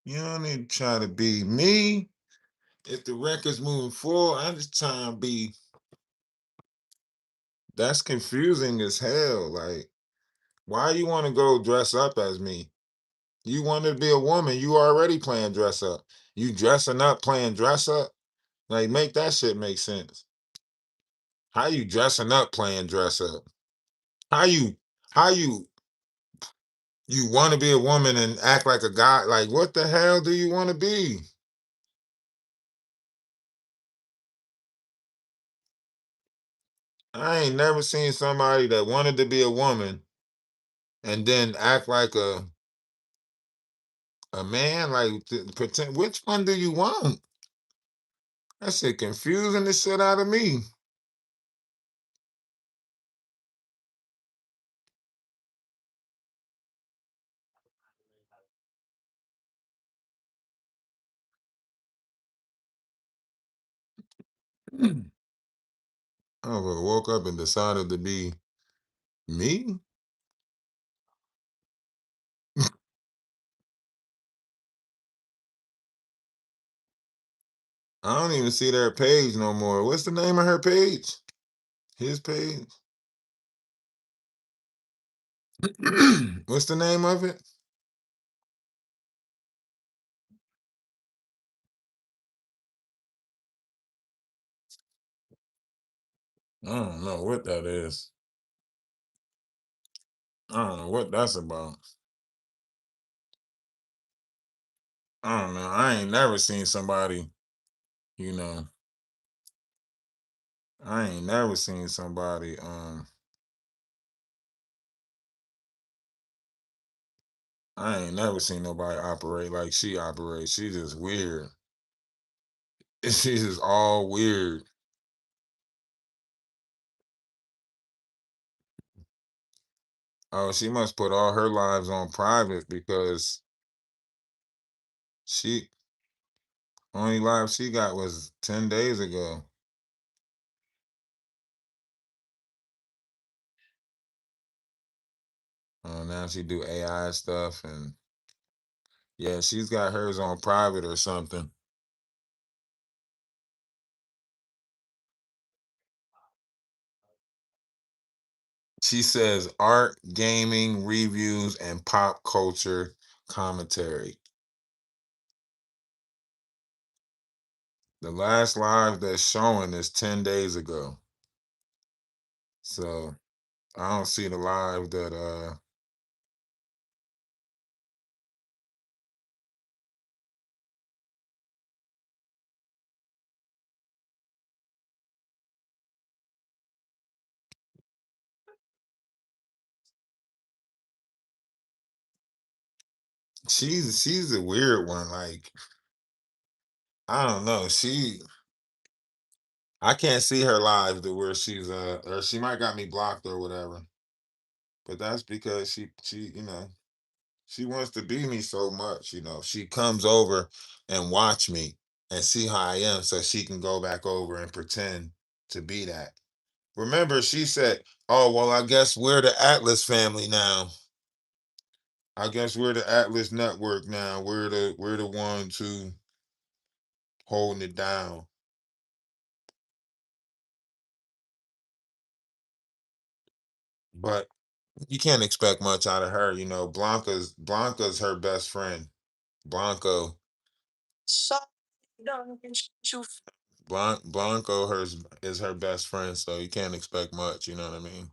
You don't need to try to be me. If the record's moving forward, I'm just trying to be. That's confusing as hell. Like, why you want to go dress up as me? You want to be a woman. You already playing dress up. You dressing up playing dress up. Like, make that shit make sense. How you dressing up playing dress up? How you how you want to be a woman and act like a guy? Like, what the hell do you want to be? I ain't never seen somebody that wanted to be a woman and then act like a man. Like, pretend. Which one do you want? That shit confusing the shit out of me. I woke up and decided to be me. I don't even see their page no more. What's the name of her page? His page? What's the name of it? I don't know what that is. I don't know what that's about. I don't know. I ain't never seen somebody, you know, I ain't never seen somebody, I ain't never seen nobody operate like she operates. She just weird. She's just all weird. Oh, she must put all her lives on private because she only live she got was 10 days ago. Now she do AI stuff and yeah, she's got hers on private or something. She says art, gaming, reviews, and pop culture commentary. The last live that's showing is 10 days ago. So I don't see the live that she's a weird one. Like, I don't know. I can't see her live to where she's or she might got me blocked or whatever. But that's because she wants to be me so much, She comes over and watch me and see how I am so she can go back over and pretend to be that. Remember, she said, "Oh, well, I guess we're the Atlas family now. I guess we're the Atlas network now. We're the ones who holding it down." But you can't expect much out of her, Blanca's her best friend. Blanco. So Blanco is her best friend, so you can't expect much, you know what I mean?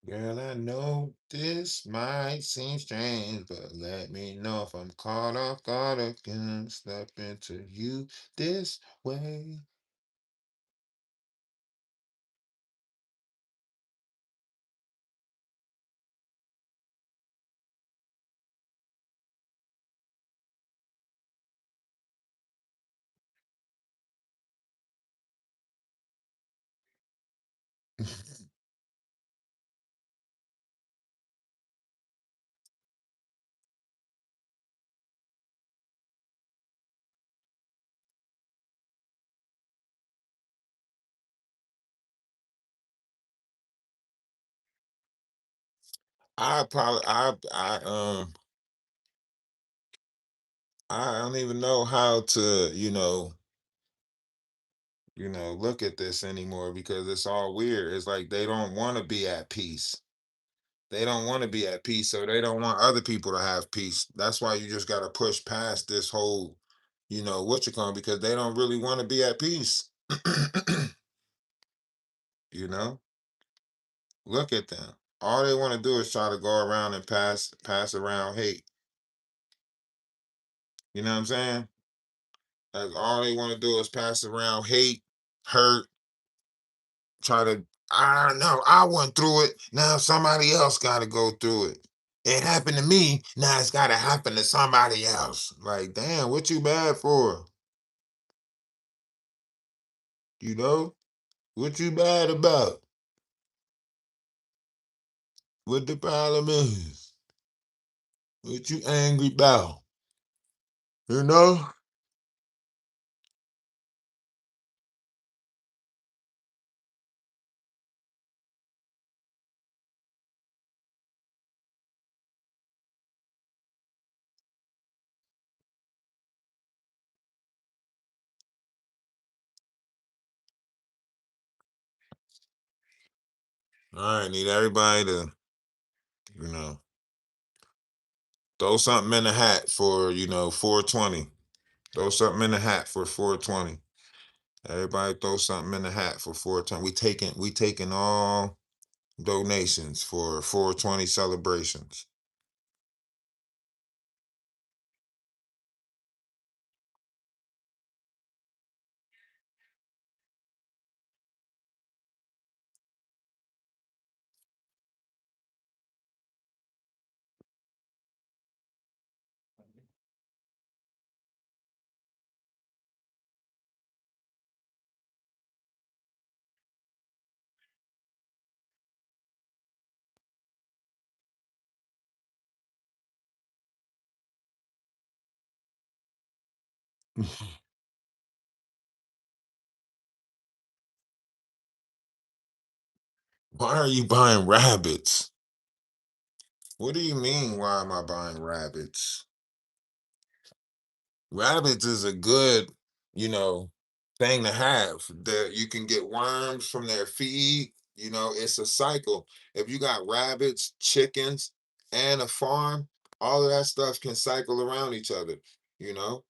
Girl, I know this might seem strange, but let me know if I'm caught off guard again. Step into you this way. I probably I don't even know how to, look at this anymore because it's all weird. It's like they don't want to be at peace. They don't want to be at peace, so they don't want other people to have peace. That's why you just got to push past this whole, what you call because they don't really want to be at peace. you know, Look at them. All they want to do is try to go around and pass around hate. You know what I'm saying? Like all they want to do is pass around hate, hurt, try to. I don't know. I went through it. Now somebody else got to go through it. It happened to me. Now it's got to happen to somebody else. Like, damn, what you bad for? You know? What you mad about? What the problem is? What you angry about? You know? All right, need everybody to, you know, throw something in the hat for, 420. Throw something in the hat for 420. Everybody throw something in the hat for 420. We taking all donations for 420 celebrations. Why are you buying rabbits? What do you mean, why am I buying rabbits? Rabbits is a good, you know, thing to have. That you can get worms from their feed. It's a cycle. If you got rabbits, chickens, and a farm, all of that stuff can cycle around each other. You know,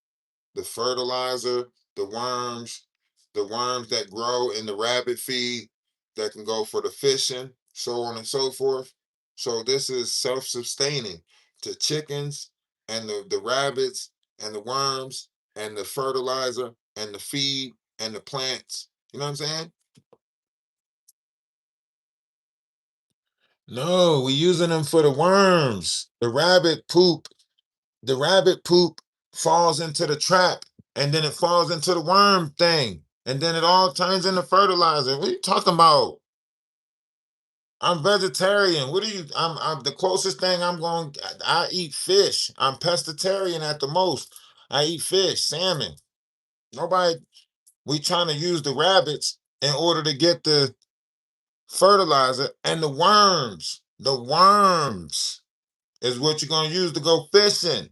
the fertilizer, the worms, the worms that grow in the rabbit feed that can go for the fishing, so on and so forth. So this is self-sustaining to chickens and the rabbits and the worms and the fertilizer and the feed and the plants. You know what I'm saying? No, we using them for the worms. The rabbit poop falls into the trap, and then it falls into the worm thing, and then it all turns into fertilizer. What are you talking about? I'm vegetarian. What are you? I'm the closest thing I'm going. I eat fish. I'm pescatarian at the most. I eat fish, salmon. Nobody. We trying to use the rabbits in order to get the fertilizer and the worms. The worms is what you're gonna use to go fishing.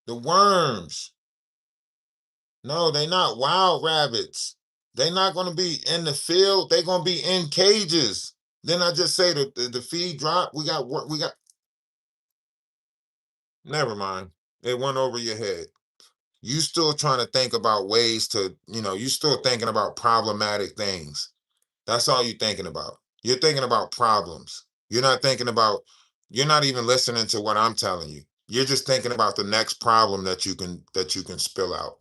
The worms. No, they not wild rabbits. They not going to be in the field. They going to be in cages. Then I just say the feed drop. We got. Never mind. It went over your head. You still trying to think about ways to. You still thinking about problematic things. That's all you're thinking about. You're thinking about problems. You're not thinking about. You're not even listening to what I'm telling you. You're just thinking about the next problem that you can spill out.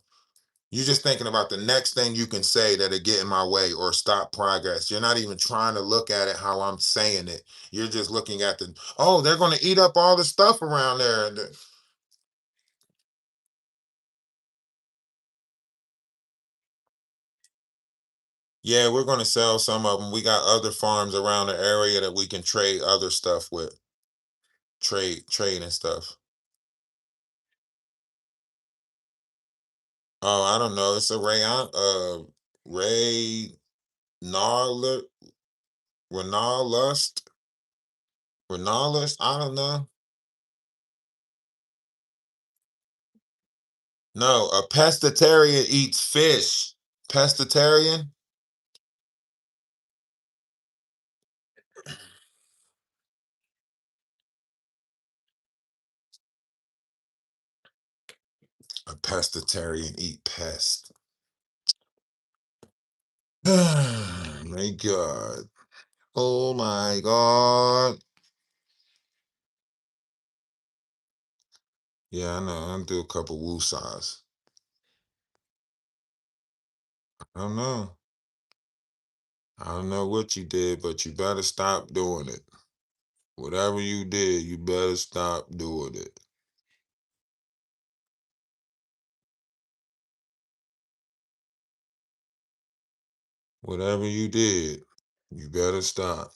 You're just thinking about the next thing you can say that'll get in my way or stop progress. You're not even trying to look at it how I'm saying it. You're just looking at oh, they're going to eat up all the stuff around there. Yeah, we're going to sell some of them. We got other farms around the area that we can trade other stuff with. Trade and stuff. Oh, I don't know. It's a Ray Nar Renalust. Renalust. I don't know. No, a pescatarian eats fish. Pescatarian? A pescatarian eat pest. My God. Oh my God. Yeah, I know. I'll do a couple woosahs. I don't know. I don't know what you did, but you better stop doing it. Whatever you did, you better stop doing it. Whatever you did, you better stop.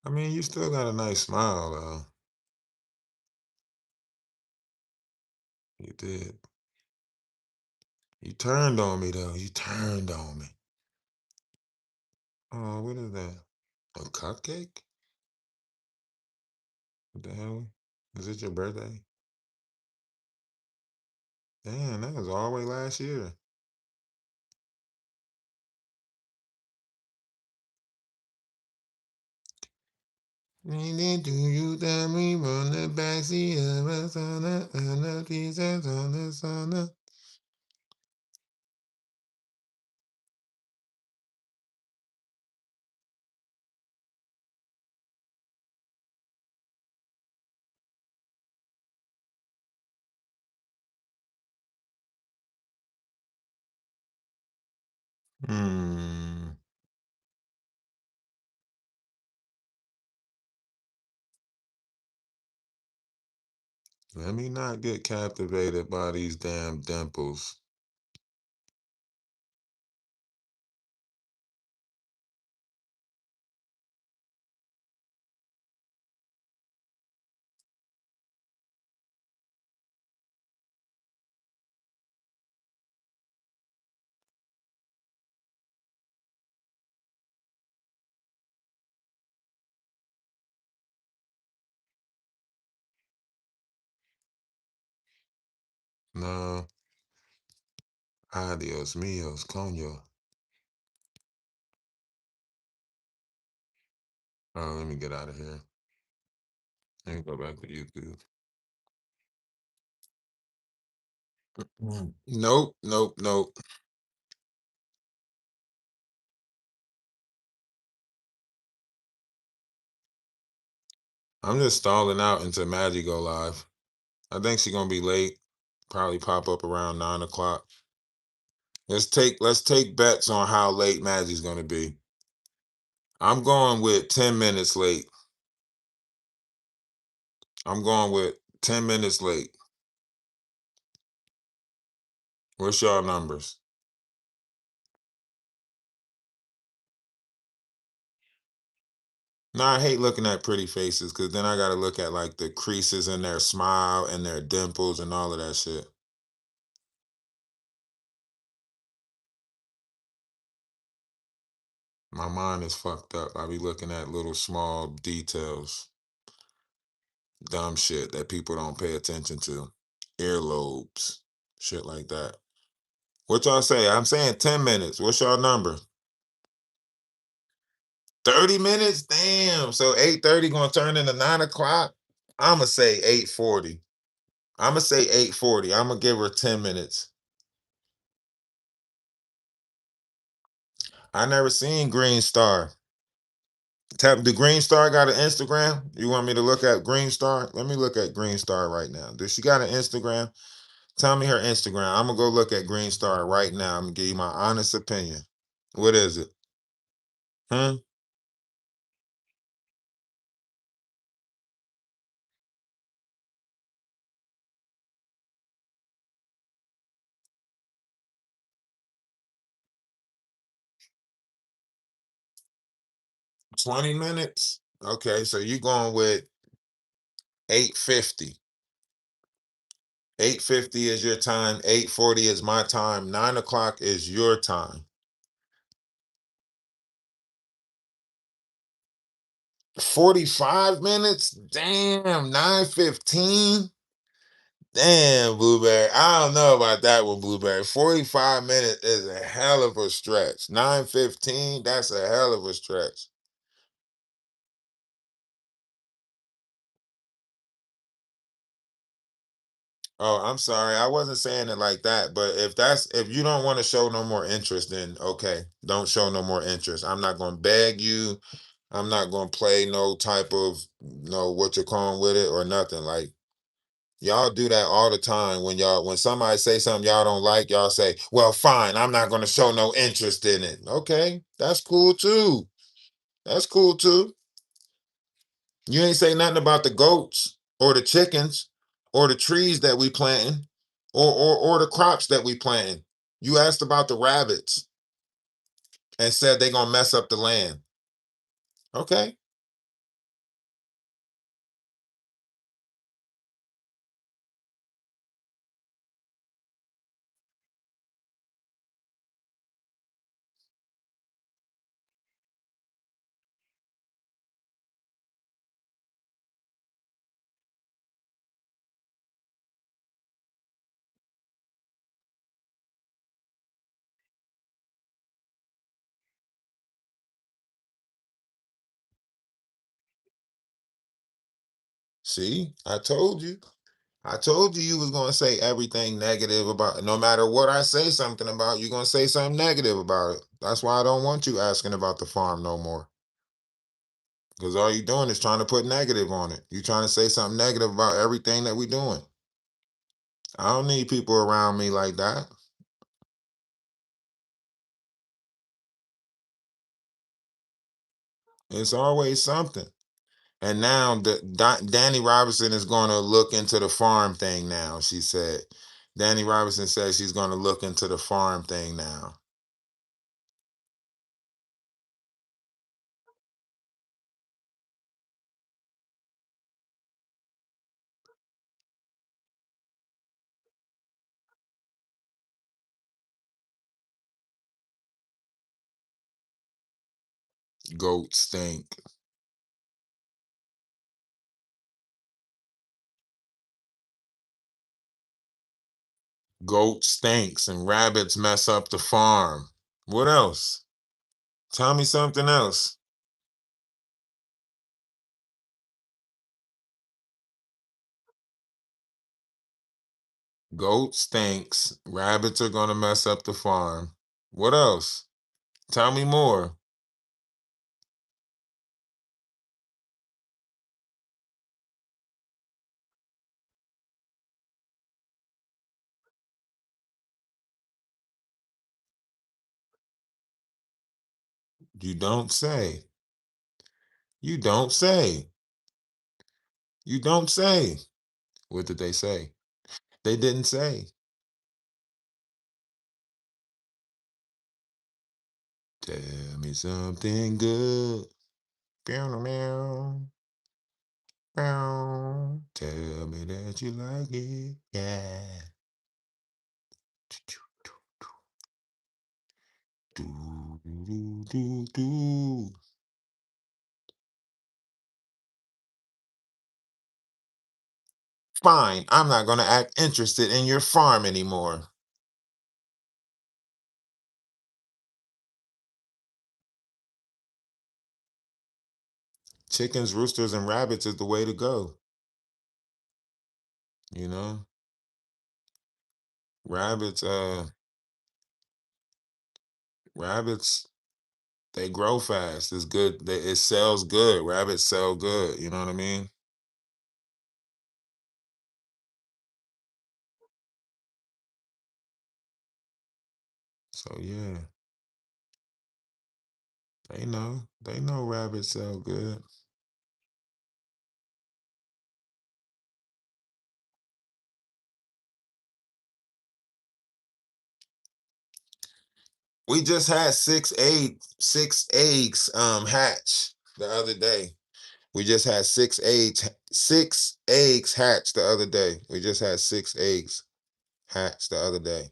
I mean, you still got a nice smile, though. You did. You turned on me, though. You turned on me. Oh, what is that? A cupcake? What the hell? Is it your birthday? Damn, that was all the way last year. Do you tell me on the backseat of a sauna and the pieces on the sauna? Hmm. Let me not get captivated by these damn dimples. No. Adios míos, coño. Oh, let me get out of here. Let me go back to YouTube. Nope, nope, nope. I'm just stalling out until Maggie go live. I think she's gonna be late. Probably pop up around 9 o'clock. Let's take bets on how late Maggie's gonna be. I'm going with 10 minutes late. I'm going with 10 minutes late. What's y'all numbers? Nah, I hate looking at pretty faces because then I gotta look at like the creases in their smile and their dimples and all of that shit. My mind is fucked up. I be looking at little small details, dumb shit that people don't pay attention to. Earlobes, shit like that. What y'all say? I'm saying 10 minutes. What's y'all number? 30 minutes? Damn. So 8:30 gonna turn into 9 o'clock? I'ma say 8:40. I'ma say 8:40. I'ma give her 10 minutes. I never seen Green Star. Tap the Green Star got an Instagram? You want me to look at Green Star? Let me look at Green Star right now. Does she got an Instagram? Tell me her Instagram. I'm gonna go look at Green Star right now. I'm gonna give you my honest opinion. What is it? Hmm? 20 minutes? Okay, so you going with 8:50. 8:50 is your time. 8:40 is my time. 9 o'clock is your time. 45 minutes? Damn, 9:15? Damn, Blueberry. I don't know about that one, Blueberry. 45 minutes is a hell of a stretch. 9:15, that's a hell of a stretch. Oh, I'm sorry. I wasn't saying it like that. But if you don't want to show no more interest, then okay, don't show no more interest. I'm not gonna beg you. I'm not gonna play no type of no what you're calling with it or nothing. Like y'all do that all the time when somebody say something y'all don't like, y'all say, well, fine, I'm not gonna show no interest in it. Okay, that's cool too. That's cool too. You ain't say nothing about the goats or the chickens or the trees that we planting or the crops that we planting. You asked about the rabbits and said they gonna mess up the land. Okay. See, I told you. I told you you was gonna say everything negative about it. No matter what I say something about, you're gonna say something negative about it. That's why I don't want you asking about the farm no more. Because all you're doing is trying to put negative on it. You're trying to say something negative about everything that we're doing. I don't need people around me like that. It's always something. And now Danny Robinson is going to look into the farm thing now, she said. Danny Robinson says she's going to look into the farm thing now. Goats stink. Goat stinks and rabbits mess up the farm. What else? Tell me something else. Goat stinks. Rabbits are going to mess up the farm. What else? Tell me more. You don't say. You don't say. You don't say. What did they say? They didn't say. Tell me something good. Meow, meow, meow. Tell me that you like it. Yeah. Do, do, do, do. Fine, I'm not going to act interested in your farm anymore. Chickens, roosters, and rabbits is the way to go. You know, rabbits, rabbits, they grow fast. It's good. It sells good. Rabbits sell good. You know what I mean? So yeah, they know. They know rabbits sell good. We just had six eggs hatch the other day. We just had six eggs hatch the other day. We just had six eggs hatch the other day.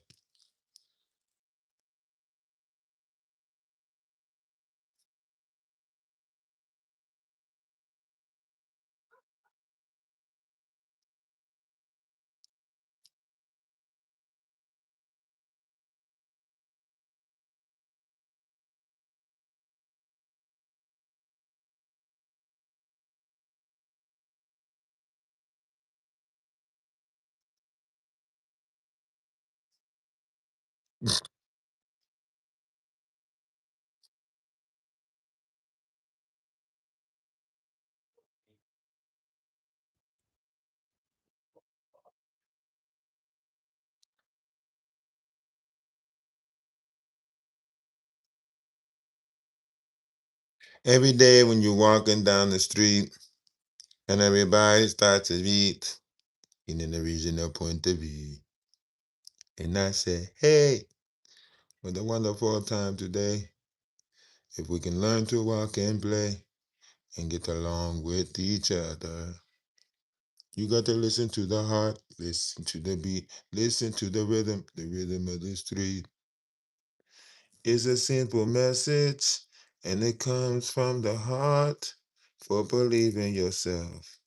Every day when you're walking down the street and everybody starts to eat in an original point of view. And I say, hey, what a wonderful time today. If we can learn to walk and play and get along with each other. You got to listen to the heart, listen to the beat, listen to the rhythm of the street. It's a simple message and it comes from the heart for believing yourself.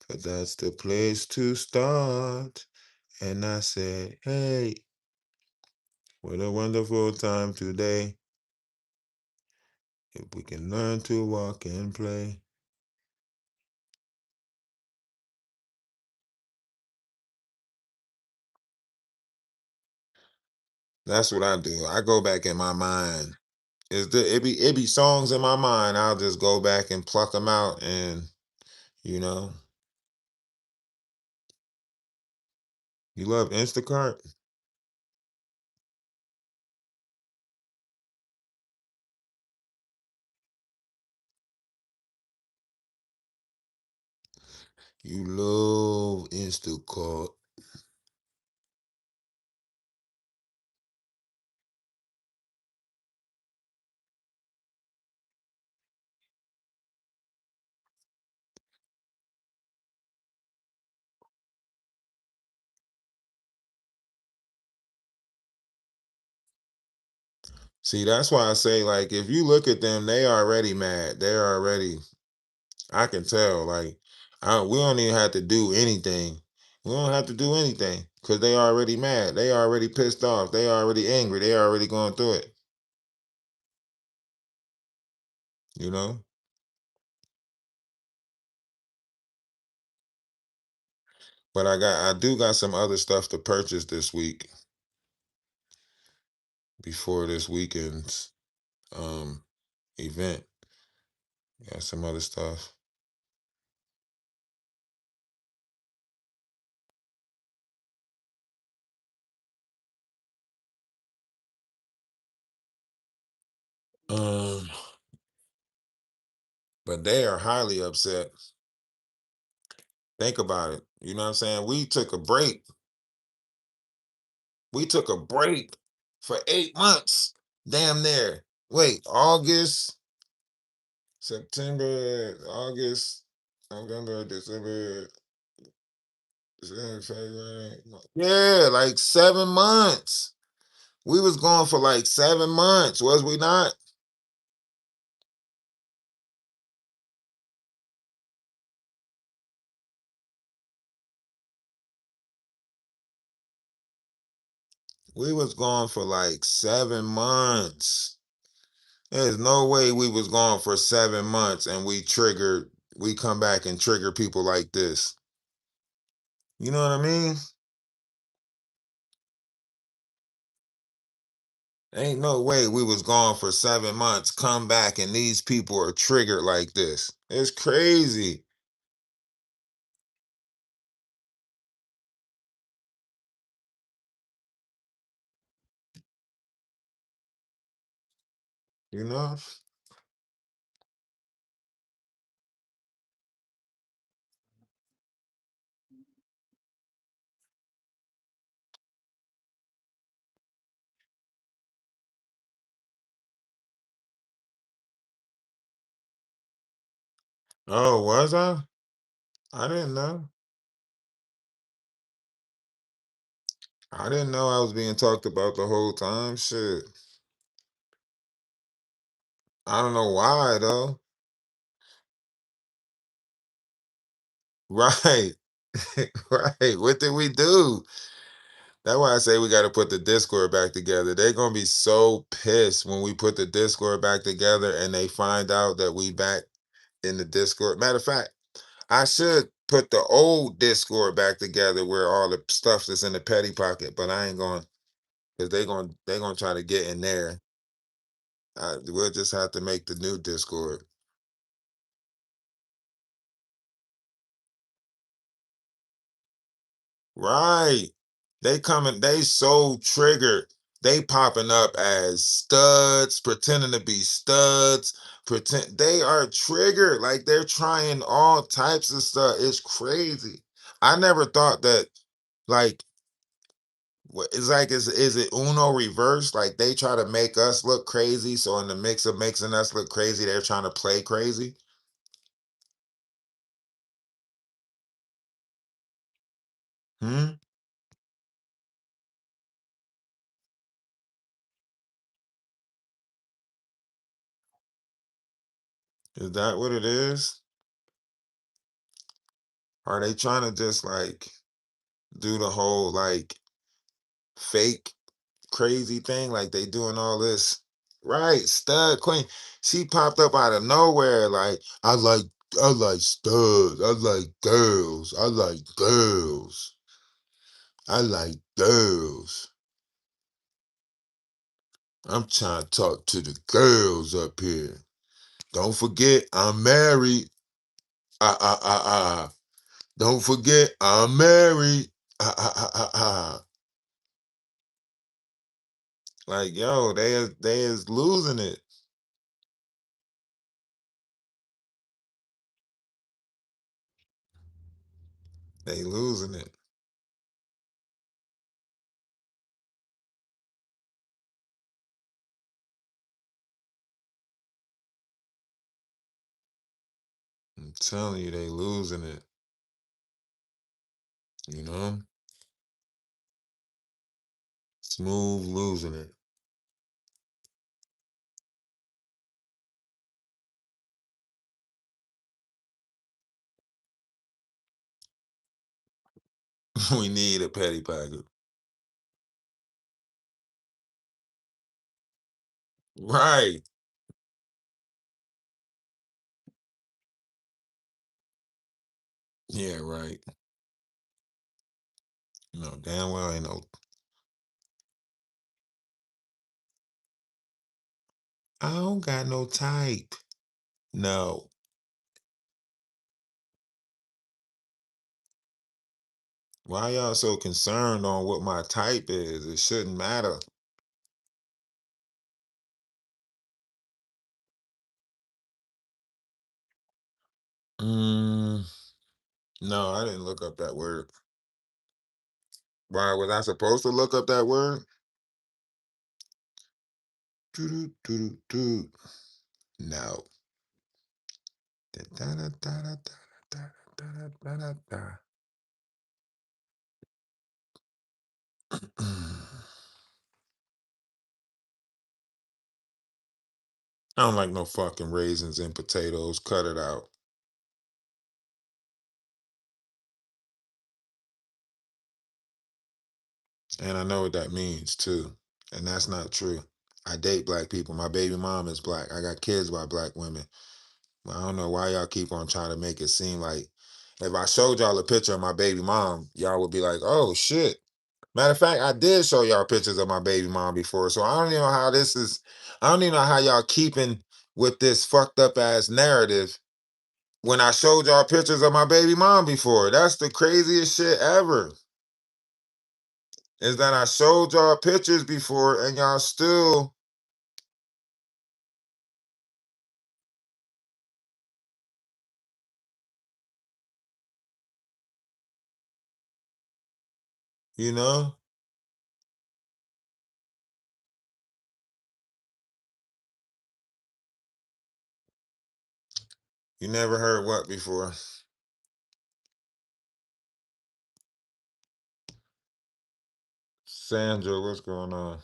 But that's the place to start. And I said, hey, what a wonderful time today. If we can learn to walk and play. That's what I do. I go back in my mind. It be songs in my mind. I'll just go back and pluck them out, and you know, you love Instacart. You love Instacart. See, that's why I say, like, if you look at them, they already mad. They're already. I can tell. Like, we don't even have to do anything. We don't have to do anything because they already mad. They already pissed off. They already angry. They already going through it. You know. But I do got some other stuff to purchase this week before this weekend's um event. Got some other stuff. Um, but they are highly upset. Think about it. You know what I'm saying? We took a break. We took a break for 8 months. Damn near. Wait, August, September, August, November, December, February. Yeah, like 7 months. We was gone for like 7 months, was we not? We was gone for like 7 months. There's no way we was gone for 7 months and we come back and trigger people like this. You know what I mean? Ain't no way we was gone for 7 months, come back, and these people are triggered like this. It's crazy. You know? Oh, was I? I didn't know. I didn't know I was being talked about the whole time. Shit. I don't know why though. Right. Right. What did we do? That's why I say we got to put the Discord back together. They're gonna be so pissed when we put the Discord back together and they find out that we back in the Discord. Matter of fact, I should put the old Discord back together where all the stuff that's in the petty pocket, but I ain't going because they gonna try to get in there. We'll just have to make the new Discord. Right. They so triggered. They popping up as studs, pretending to be studs, pretend they are triggered. Like they're trying all types of stuff. It's crazy. I never thought that like it's like is it Uno reverse? Like they try to make us look crazy. So in the mix of making us look crazy, they're trying to play crazy. Hmm? Is that what it is? Are they trying to just like do the whole like fake crazy thing like they doing all this right stud queen, she popped up out of nowhere like I like studs, I like girls. I'm trying to talk to the girls up here. Don't forget, I'm married. Ah, ah, ah, ah. Don't forget, I'm married. Ah, ah, ah, ah, ah. Like, yo, they is losing it. They losing it. I'm telling you, they losing it. You know? Smooth losing it. We need a petty packet. Right. Yeah, right. No, damn well ain't no. I don't got no type. No. Why y'all so concerned on what my type is? It shouldn't matter. Mm, no, I didn't look up that word. Why was I supposed to look up that word? Doo-doo, doo-doo, doo. No. Da-da-da-da-da-da-da-da-da-da. I don't like no fucking raisins and potatoes. Cut it out. And I know what that means too. And that's not true. I date black people. My baby mom is black. I got kids by black women. I don't know why y'all keep on trying to make it seem like if I showed y'all a picture of my baby mom, y'all would be like, oh shit. Matter of fact, I did show y'all pictures of my baby mom before. So I don't even know how this is. I don't even know how y'all keeping with this fucked up ass narrative when I showed y'all pictures of my baby mom before. That's the craziest shit ever. Is that I showed y'all pictures before and y'all still, you know, you never heard what before? Sandra, what's going on?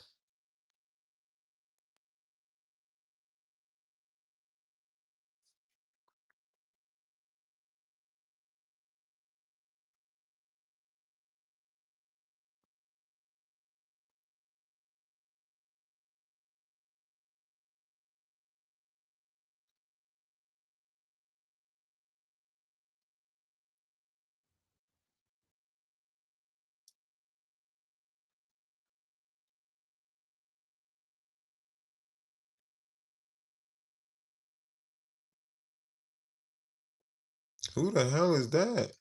Who the hell is that?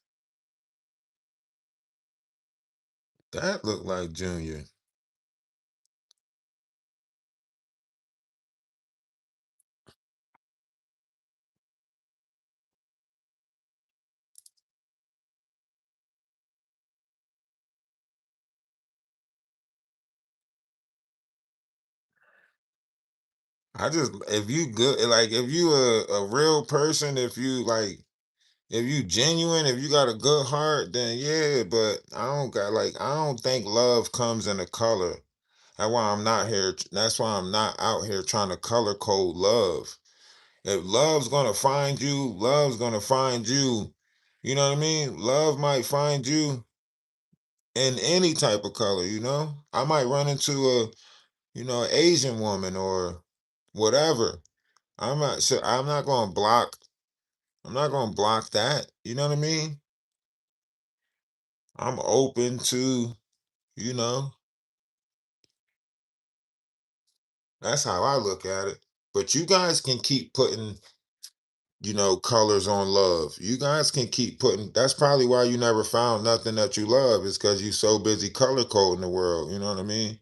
That looked like Junior. I just if you good like if you a real person, if you like if you genuine, if you got a good heart, then yeah, but I don't think love comes in a color. That's why I'm not out here trying to color code love. If love's gonna find you, love's gonna find you. You know what I mean? Love might find you in any type of color, you know? I might run into Asian woman or whatever. I'm not gonna block that. You know what I mean? I'm open to, you know, That's how I look at it. But you guys can keep putting, colors on love. You guys can keep putting. That's probably why you never found nothing that you love, is because you so busy color coding the world. You know what I mean?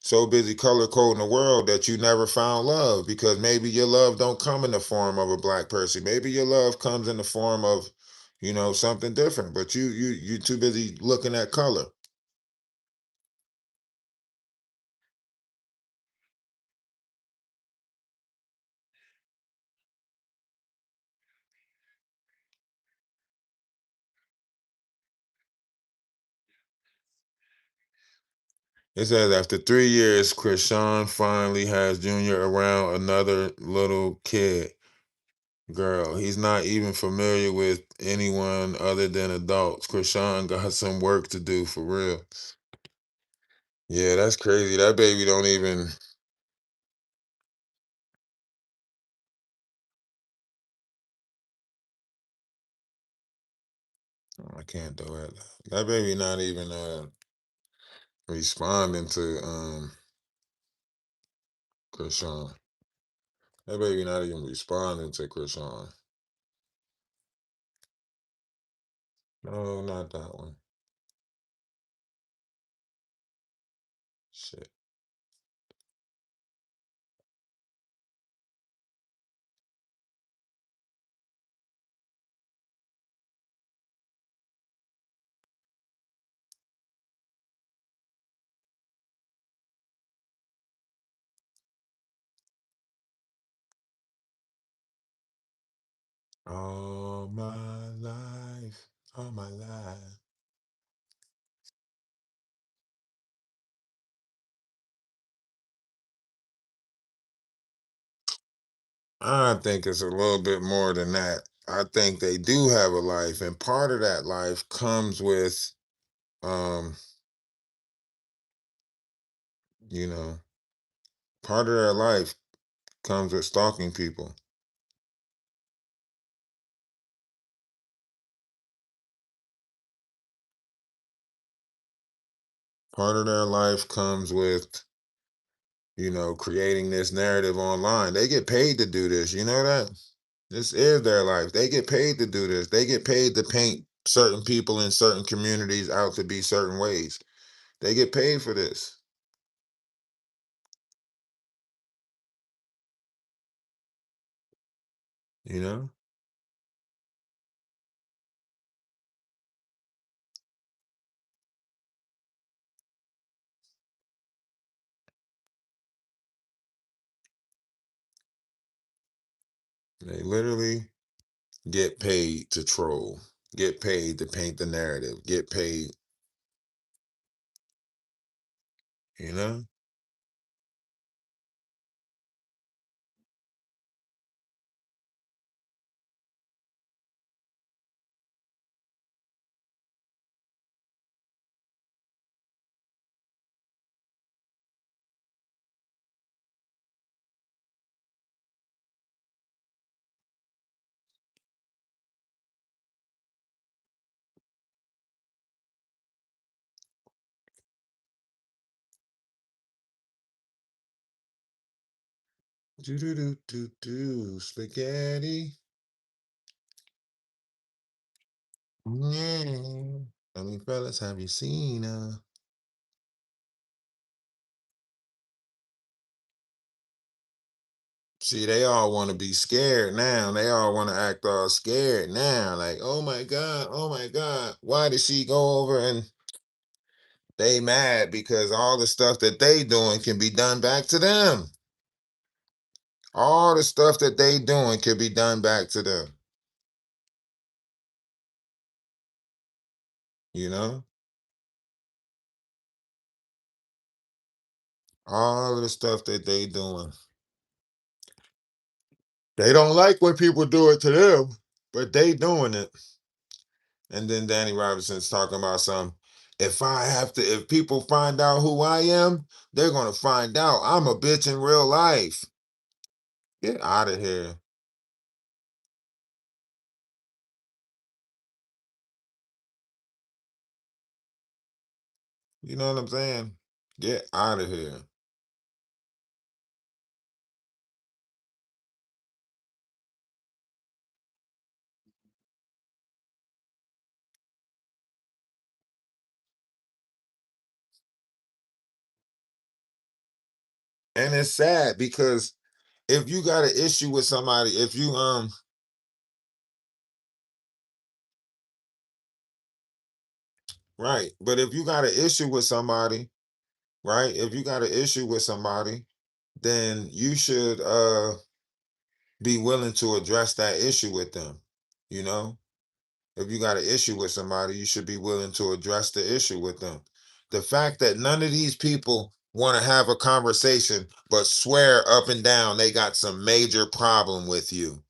So busy color coding the world that you never found love, because maybe your love don't come in the form of a black person. Maybe your love comes in the form of, something different. But you too busy looking at color. It says after 3 years, Krishan finally has Junior around another little kid. Girl, he's not even familiar with anyone other than adults. Krishan got some work to do for real. Yeah, that's crazy. That baby don't even. I can't do it. That baby not even responding to Krishan. That baby not even responding to Krishan. No, not that one. Shit. All my life. I think it's a little bit more than that. I think they do have a life, and part of that life comes with, um, you know, part of their life comes with stalking people. Part of their life comes with, creating this narrative online. They get paid to do this. You know that? This is their life. They get paid to do this. They get paid to paint certain people in certain communities out to be certain ways. They get paid for this. You know? They literally get paid to troll, get paid to paint the narrative, get paid, you know? Do do do do do spaghetti. Yeah. I mean, fellas, have you seen See, they all want to be scared now. They all want to act all scared now. Like, oh my God, oh my God. Why did she go over and they mad because all the stuff that they doing can be done back to them. All the stuff that they doing can be done back to them. You know? All of the stuff that they doing. They don't like when people do it to them, but they doing it. And then Danny Robinson's talking about some. If people find out who I am, they're gonna find out I'm a bitch in real life. Get out of here. You know what I'm saying? Get out of here. And it's sad because if you got an issue with somebody, if you right, but if you got an issue with somebody, right? If you got an issue with somebody, then you should be willing to address that issue with them. You know, if you got an issue with somebody, you should be willing to address the issue with them. The fact that none of these people want to have a conversation but swear up and down they got some major problem with you.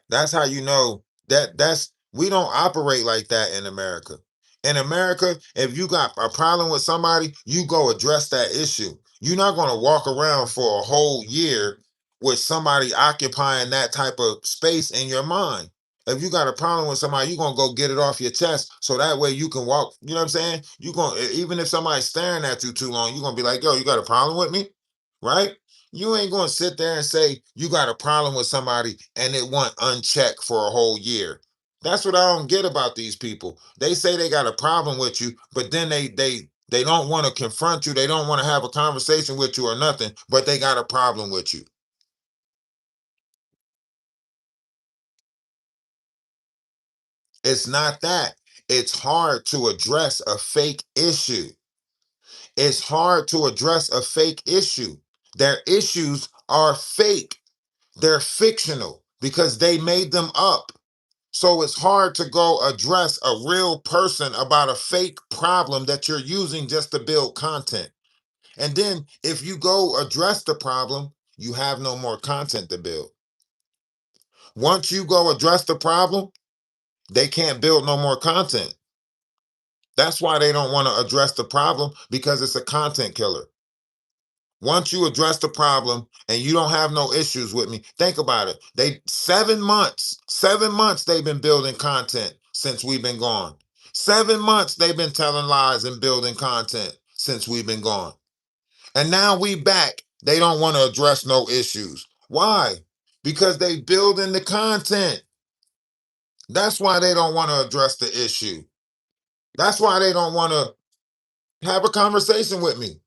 That's how you know that's we don't operate like that in America. In America, if you got a problem with somebody, you go address that issue. You're not going to walk around for a whole year with somebody occupying that type of space in your mind. If you got a problem with somebody, you're gonna go get it off your chest so that way you can walk. You know what I'm saying? You gonna even if somebody's staring at you too long, you're gonna be like, yo, you got a problem with me? Right? You ain't gonna sit there and say you got a problem with somebody and it went unchecked for a whole year. That's what I don't get about these people. They say they got a problem with you, but then they don't want to confront you. They don't want to have a conversation with you or nothing, but they got a problem with you. It's not that. It's hard to address a fake issue. It's hard to address a fake issue. Their issues are fake. They're fictional because they made them up. So it's hard to go address a real person about a fake problem that you're using just to build content. And then if you go address the problem, you have no more content to build. Once you go address the problem, they can't build no more content. That's why they don't want to address the problem because it's a content killer. Once you address the problem and you don't have no issues with me, think about it. They 7 months they've been building content since we've been gone. 7 months they've been telling lies and building content since we've been gone. And now we back. They don't want to address no issues. Why? Because they building the content. That's why they don't want to address the issue. That's why they don't want to have a conversation with me.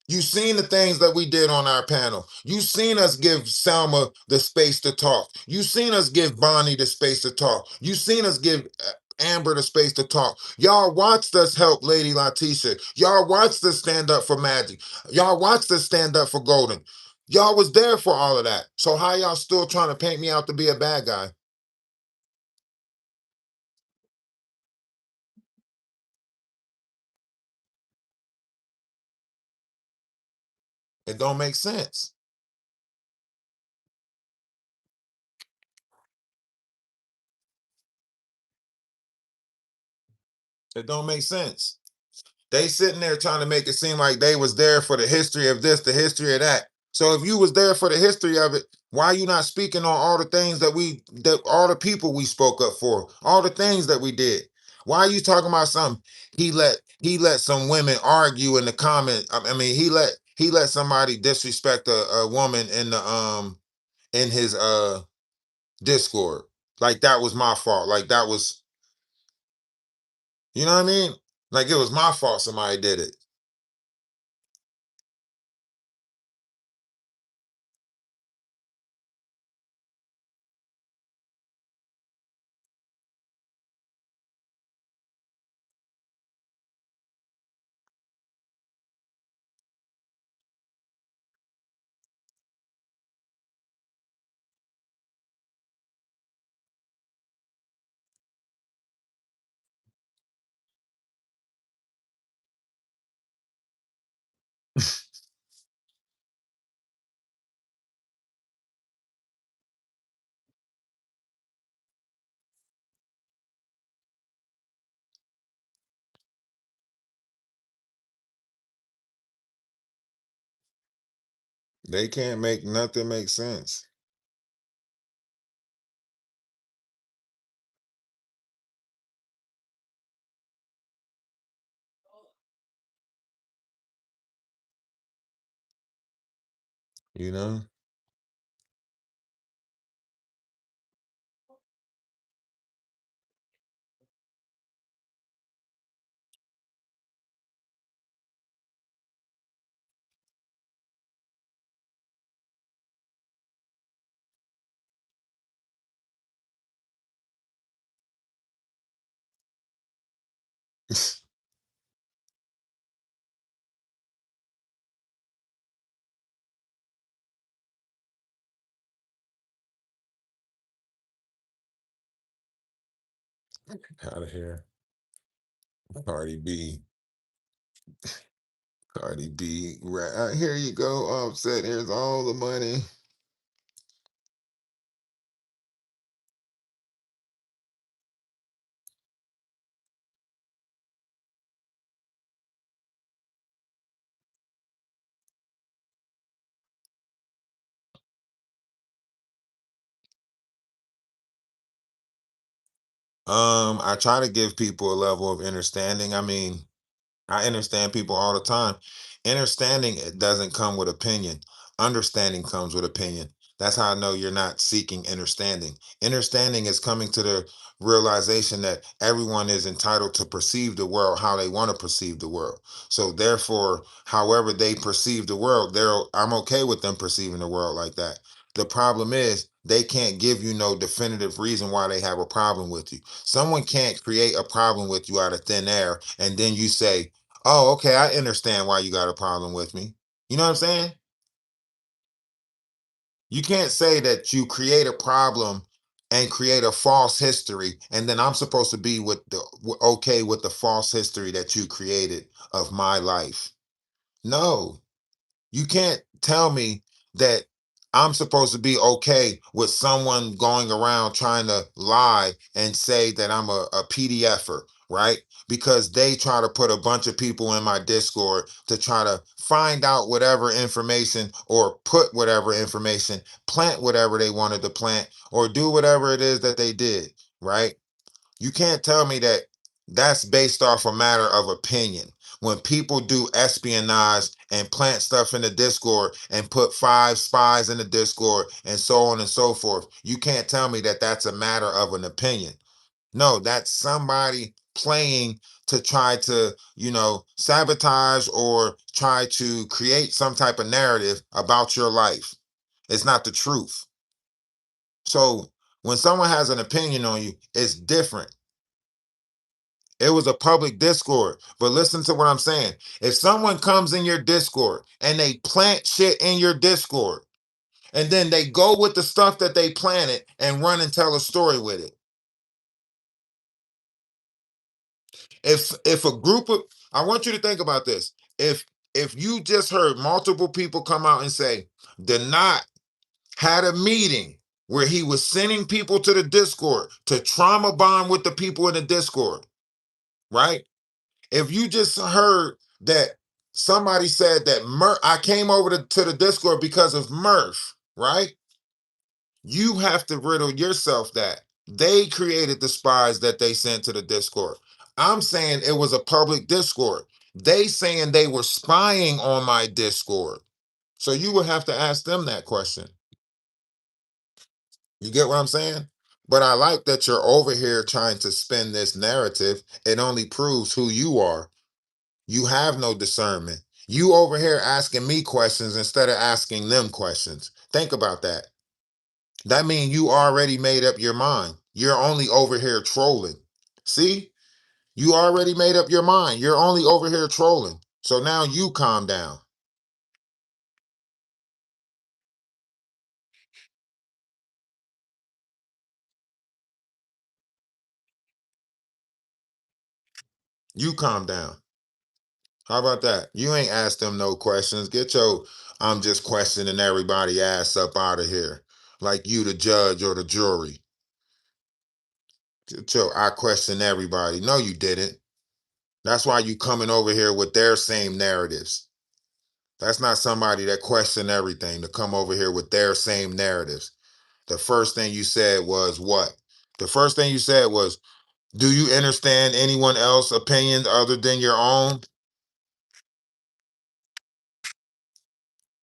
You seen the things that we did on our panel. You seen us give Selma the space to talk. You seen us give Bonnie the space to talk. You seen us give Amber the space to talk. Y'all watched us help Lady Letitia. Y'all watched us stand up for Magic. Y'all watched us stand up for Golden. Y'all was there for all of that. So how y'all still trying to paint me out to be a bad guy? It don't make sense. It don't make sense. They sitting there trying to make it seem like they was there for the history of this, the history of that. So if you was there for the history of it, why are you not speaking on all the things that all the people we spoke up for, all the things that we did? Why are you talking about something? He let some women argue in the comment. I mean, he let somebody disrespect a woman in his Discord. Like that was my fault. Like that was, you know what I mean? Like it was my fault somebody did it. They can't make nothing make sense. You know? Out of here. Cardi B. Cardi B. Right. Here you go, Offset. Here's all the money. I try to give people a level of understanding. I mean, I understand people all the time. Understanding it doesn't come with opinion. Understanding comes with opinion. That's how I know you're not seeking understanding. Understanding is coming to the realization that everyone is entitled to perceive the world how they want to perceive the world. So therefore, however they perceive the world, I'm okay with them perceiving the world like that. The problem is they can't give you no definitive reason why they have a problem with you. Someone can't create a problem with you out of thin air and then you say, "Oh, okay, I understand why you got a problem with me." You know what I'm saying? You can't say that you create a problem and create a false history, and then I'm supposed to be okay with the false history that you created of my life. No, you can't tell me that I'm supposed to be okay with someone going around trying to lie and say that I'm a PDFer, right? Because they try to put a bunch of people in my Discord to try to find out whatever information or put whatever information, plant whatever they wanted to plant, or do whatever it is that they did, right? You can't tell me that that's based off a matter of opinion. When people do espionage and plant stuff in the Discord and put 5 spies in the Discord and so on and so forth, you can't tell me that that's a matter of an opinion. No, that's somebody playing to try to, sabotage or try to create some type of narrative about your life. It's not the truth. So when someone has an opinion on you, it's different. It was a public Discord. But listen to what I'm saying. If someone comes in your Discord and they plant shit in your Discord, and then they go with the stuff that they planted and run and tell a story with it. If a group of I want you to think about this. If you just heard multiple people come out and say, Denot had a meeting where he was sending people to the Discord to trauma bond with the people in the Discord, right? If you just heard that somebody said that I came over to the Discord because of Murph, right? You have to riddle yourself that they created the spies that they sent to the Discord. I'm saying it was a public Discord. They saying they were spying on my Discord. So you would have to ask them that question. You get what I'm saying? But I like that you're over here trying to spin this narrative. It only proves who you are. You have no discernment. You over here asking me questions instead of asking them questions. Think about that. That means you already made up your mind. You're only over here trolling. See? You already made up your mind. You're only over here trolling. So now you calm down. You calm down. How about that? You ain't asked them no questions. Get your I'm just questioning everybody ass up out of here. Like you the judge or the jury. Get your I question everybody. No, you didn't. That's why you coming over here with their same narratives. That's not somebody that question everything to come over here with their same narratives. The first thing you said was what? The first thing you said was, do you understand anyone else's opinions other than your own?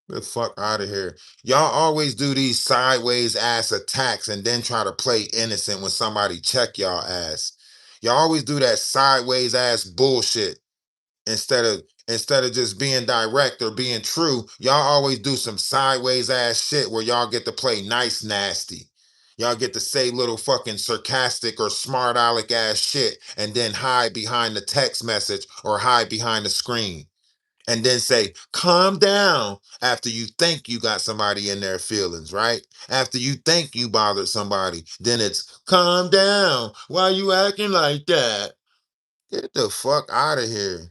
The fuck out of here. Y'all always do these sideways ass attacks and then try to play innocent when somebody check y'all ass. Y'all always do that sideways ass bullshit instead of just being direct or being true. Y'all always do some sideways ass shit where y'all get to play nice nasty. Y'all get to say little fucking sarcastic or smart aleck ass shit and then hide behind the text message or hide behind the screen and then say, calm down after you think you got somebody in their feelings, right? After you think you bothered somebody, then it's calm down. Why you acting like that? Get the fuck out of here.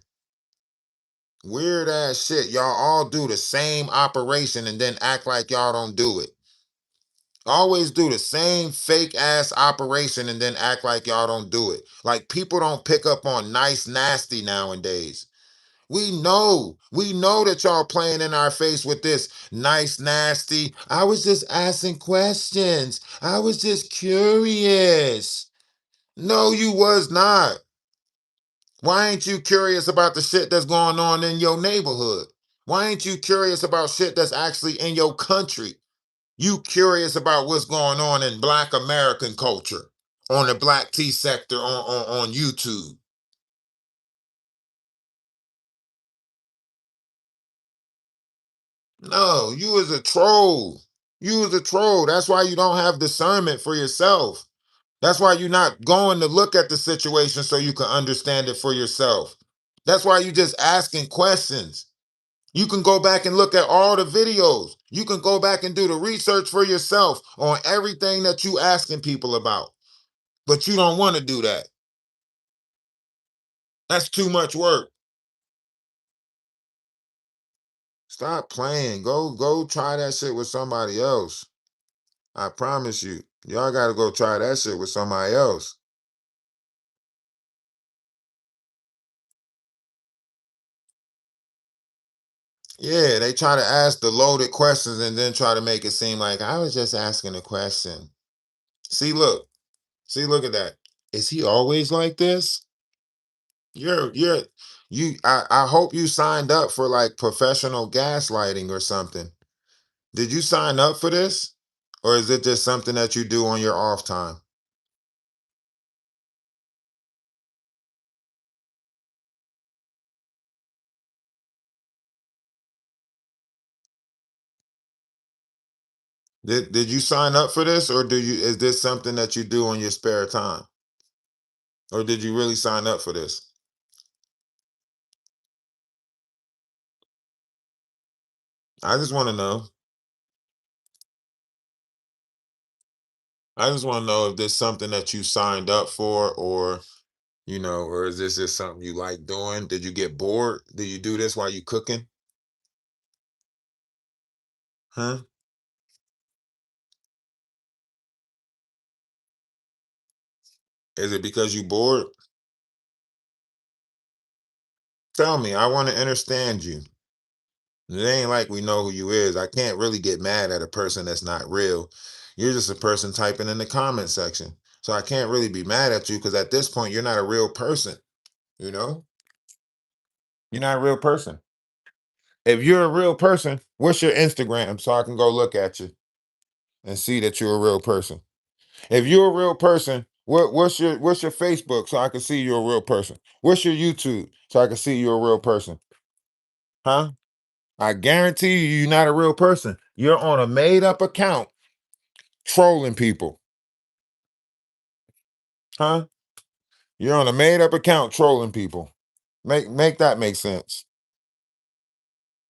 Weird ass shit. Y'all all do the same operation and then act like y'all don't do it. Always do the same fake ass operation and then act like y'all don't do it. Like people don't pick up on nice nasty nowadays. We know that y'all playing in our face with this nice nasty. I was just asking questions. I was just curious. No, you was not. Why ain't you curious about the shit that's going on in your neighborhood? Why ain't you curious about shit that's actually in your country? You curious about what's going on in Black American culture on the Black tea sector on YouTube. No, you was a troll. You was a troll. That's why you don't have discernment for yourself. That's why you're not going to look at the situation so you can understand it for yourself. That's why you just asking questions. You can go back and look at all the videos. You can go back and do the research for yourself on everything that you asking people about. But you don't want to do that. That's too much work. Stop playing. Go try that shit with somebody else. I promise you. Y'all gotta go try that shit with somebody else. Yeah, they try to ask the loaded questions and then try to make it seem like I was just asking a question. See, look. See, look at that. Is he always like this? You're I hope you signed up for like professional gaslighting or something. Did you sign up for this? Or is it just something that you do on your off time? Did you sign up for this or do you is this something that you do on your spare time? Or did you really sign up for this? I just want to know. I just want to know if this something that you signed up for or or is this just something you like doing? Did you get bored? Did you do this while you cooking? Huh? Is it because you bored? Tell me, I want to understand you. It ain't like we know who you is. I can't really get mad at a person that's not real. You're just a person typing in the comment section. So I can't really be mad at you because at this point you're not a real person, you know? You're not a real person. If you're a real person, what's your Instagram so I can go look at you and see that you're a real person? If you're a real person, what's your Facebook so I can see you're a real person? What's your YouTube so I can see you're a real person? Huh? I guarantee you, you're not a real person. You're on a made up account trolling people. Huh? You're on a made up account trolling people. Make that make sense.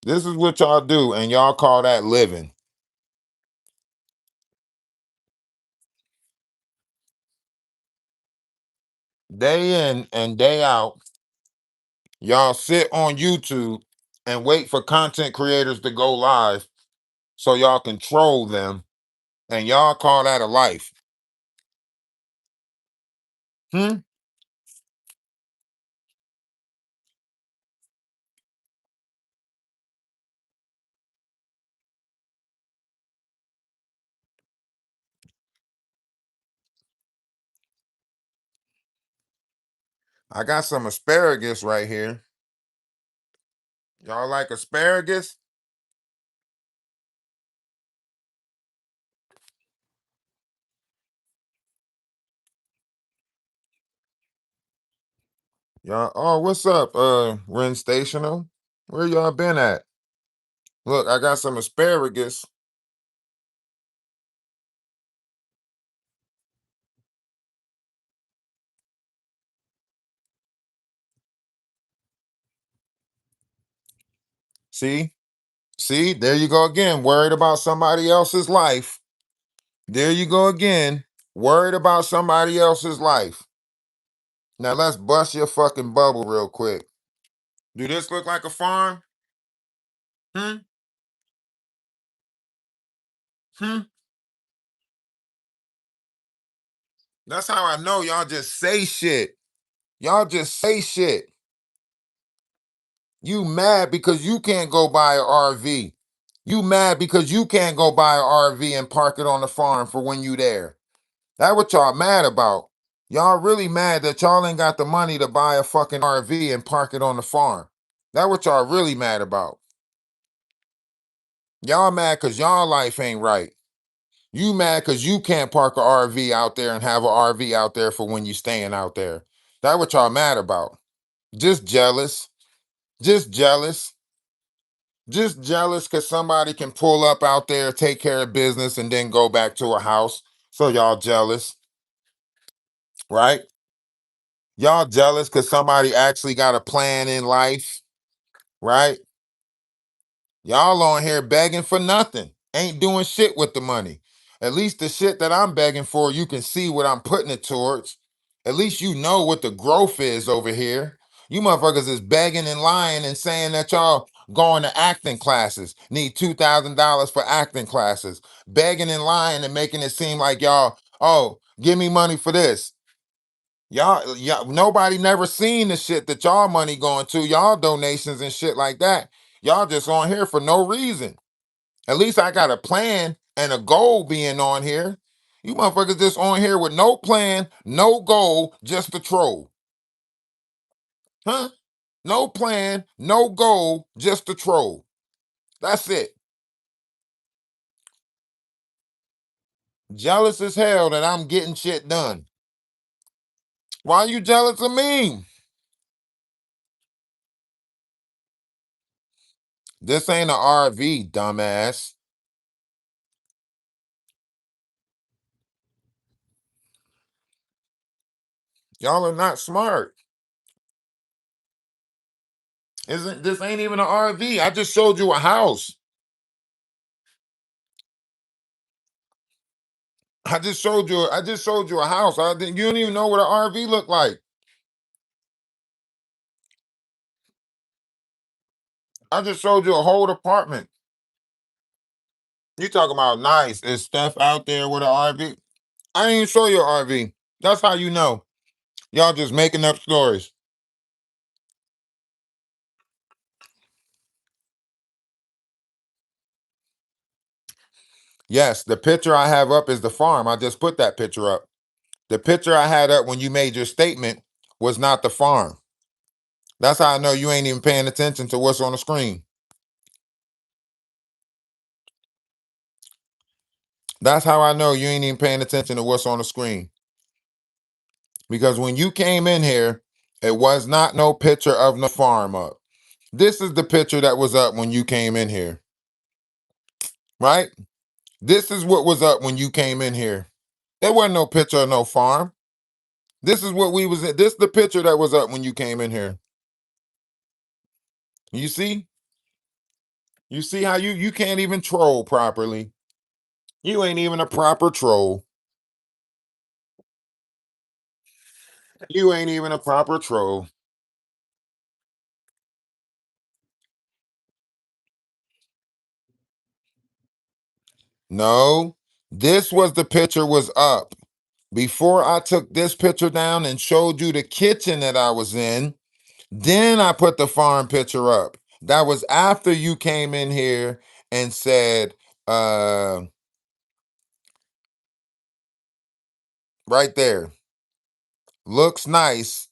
This is what y'all do, and y'all call that living. Day in and day out, y'all sit on YouTube and wait for content creators to go live so y'all can troll them, and y'all call that a life. Hmm? I got some asparagus right here. Y'all like asparagus? Y'all, oh, what's up, Ren Stational? Where y'all been at? Look, I got some asparagus. See? See, there you go again, worried about somebody else's life. There you go again, worried about somebody else's life. Now let's bust your fucking bubble real quick. Do this look like a farm? Hmm? Hmm? That's how I know y'all just say shit. Y'all just say shit. You mad because you can't go buy an RV. You mad because you can't go buy an RV and park it on the farm for when you there. That's what y'all mad about. Y'all really mad that y'all ain't got the money to buy a fucking RV and park it on the farm. That's what y'all really mad about. Y'all mad because y'all life ain't right. You mad because you can't park a RV out there and have a RV out there for when you staying out there. That's what y'all mad about. Just jealous. Just jealous. Just jealous because somebody can pull up out there, take care of business, and then go back to a house. So y'all jealous, right? Y'all jealous because somebody actually got a plan in life, right? Y'all on here begging for nothing. Ain't doing shit with the money. At least the shit that I'm begging for, you can see what I'm putting it towards. At least you know what the growth is over here. You motherfuckers is begging and lying and saying that y'all going to acting classes, need $2,000 for acting classes, begging and lying and making it seem like y'all, oh, give me money for this. Y'all, nobody never seen the shit that y'all money going to, y'all donations and shit like that. Y'all just on here for no reason. At least I got a plan and a goal being on here. You motherfuckers just on here with no plan, no goal, just to troll. Huh? No plan, no goal, just to troll. That's it. Jealous as hell that I'm getting shit done. Why you jealous of me? This ain't an RV, dumbass. Y'all are not smart. Isn't this ain't even an RV? I just showed you a house. I just showed you a house. You don't even know what an RV look like. I just showed you a whole apartment. You talking about nice? Is stuff out there with an RV? I didn't even show you an RV. That's how you know. Y'all just making up stories. Yes, the picture I have up is the farm. I just put that picture up. The picture I had up when you made your statement was not the farm. That's how I know you ain't even paying attention to what's on the screen. That's how I know you ain't even paying attention to what's on the screen. Because when you came in here, it was not no picture of the farm up. This is the picture that was up when you came in here, right? This is what was up when you came in here. There wasn't no picture of no farm. This is what we was in. This is the picture that was up when you came in here. You see? You see how you can't even troll properly. You ain't even a proper troll. You ain't even a proper troll. No, this was the picture was up. Before I took this picture down and showed you the kitchen that I was in, then I put the farm picture up. That was after you came in here and said, right there, looks nice.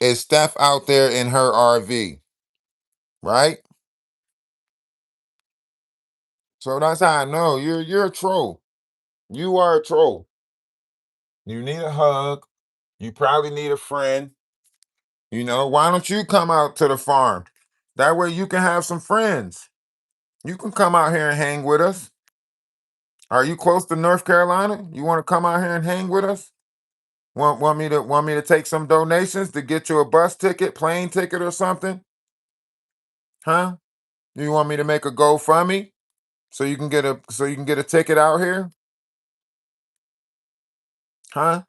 Is Steph out there in her RV? Right? So that's how I know you're a troll. You are a troll. You need a hug. You probably need a friend. Why don't you come out to the farm? That way you can have some friends. You can come out here and hang with us. Are you close to North Carolina? You want to come out here and hang with us? Want me to take some donations to get you a bus ticket, plane ticket or something? Huh? You want me to make a GoFundMe so you can get a ticket out here? Huh?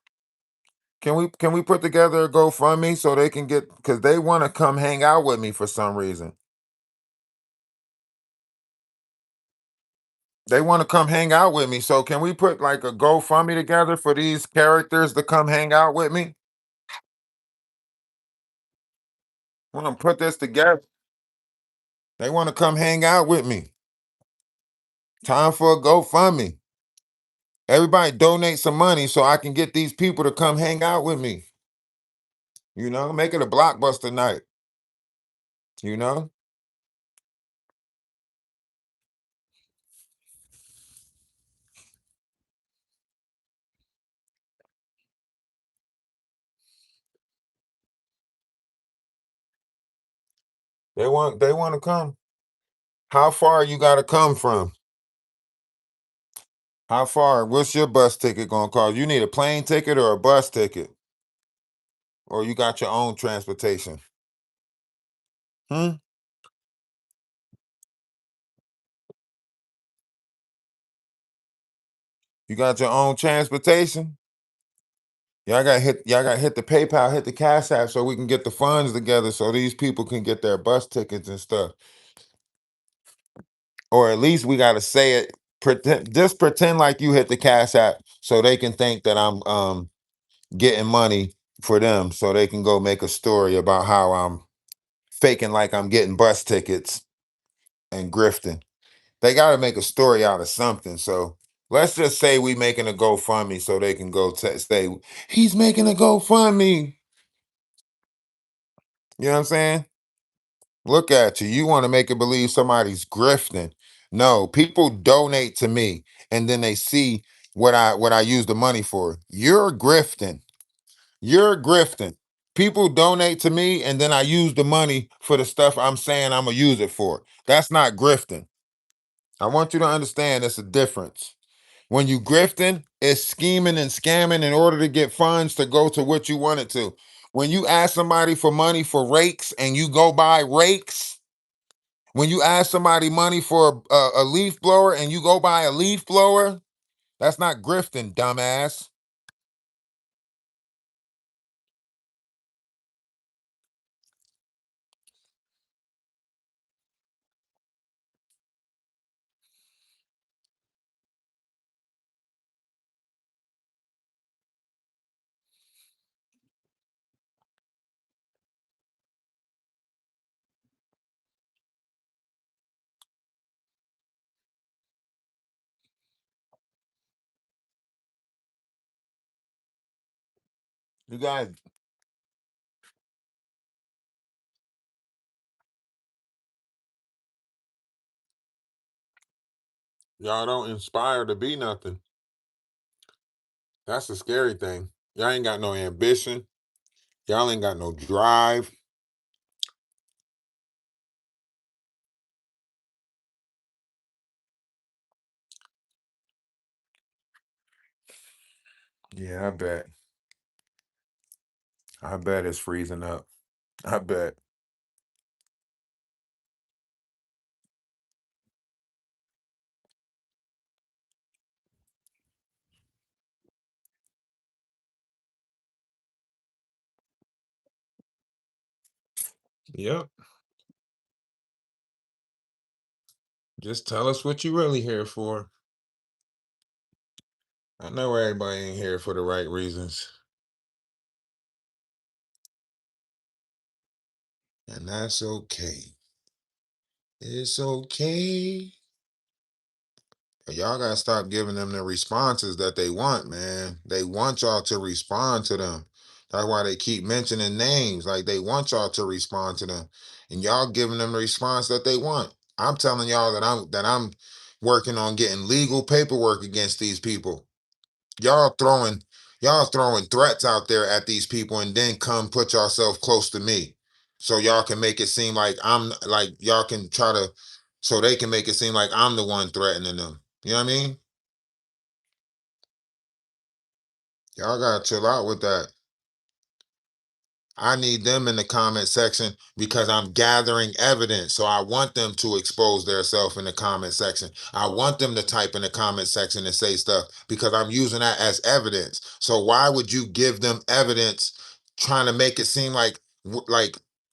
Can we put together a GoFundMe so they can get because they want to come hang out with me for some reason. They want to come hang out with me. So can we put like a GoFundMe together for these characters to come hang out with me? Want to put this together. They want to come hang out with me. Time for a GoFundMe. Everybody donate some money so I can get these people to come hang out with me. Make it a blockbuster night. You know, they want to come. How far you got to come from? How far? What's your bus ticket gonna cost? You need a plane ticket or a bus ticket, or you got your own transportation? Hmm. You got your own transportation? Y'all got to hit the PayPal, hit the Cash App, so we can get the funds together, so these people can get their bus tickets and stuff. Or at least we got to say it. Pretend like you hit the Cash App, so they can think that I'm getting money for them, so they can go make a story about how I'm faking like I'm getting bus tickets and grifting. They got to make a story out of something. So let's just say we making a GoFundMe so they can go say he's making a GoFundMe. You know what I'm saying? Look at you. You want to make it believe somebody's grifting. No, people donate to me and then they see what I use the money for. You're grifting. You're grifting. People donate to me and then I use the money for the stuff I'm saying I'm gonna use it for. That's not grifting. I want you to understand there's a difference. When you grifting, it's scheming and scamming in order to get funds to go to what you want it to. When you ask somebody for money for rakes and you go buy rakes, when you ask somebody money for a leaf blower and you go buy a leaf blower, that's not grifting, dumbass. You guys, y'all don't inspire to be nothing. That's the scary thing. Y'all ain't got no ambition. Y'all ain't got no drive. Yeah, I bet. I bet it's freezing up. I bet. Yep. Just tell us what you really here for. I know everybody ain't here for the right reasons. And that's okay. It's okay. But y'all gotta stop giving them the responses that they want, man. They want y'all to respond to them. That's why they keep mentioning names. Like they want y'all to respond to them. And y'all giving them the response that they want. I'm telling y'all that I'm working on getting legal paperwork against these people. Y'all throwing y'all throwing threats out there at these people and then come put yourself close to me. So y'all can make it seem like I'm like y'all can try to so they can make it seem like I'm the one threatening them. You know what I mean? Y'all gotta chill out with that. I need them in the comment section because I'm gathering evidence. So I want them to expose themselves in the comment section. I want them to type in the comment section and say stuff because I'm using that as evidence. So why would you give them evidence trying to make it seem like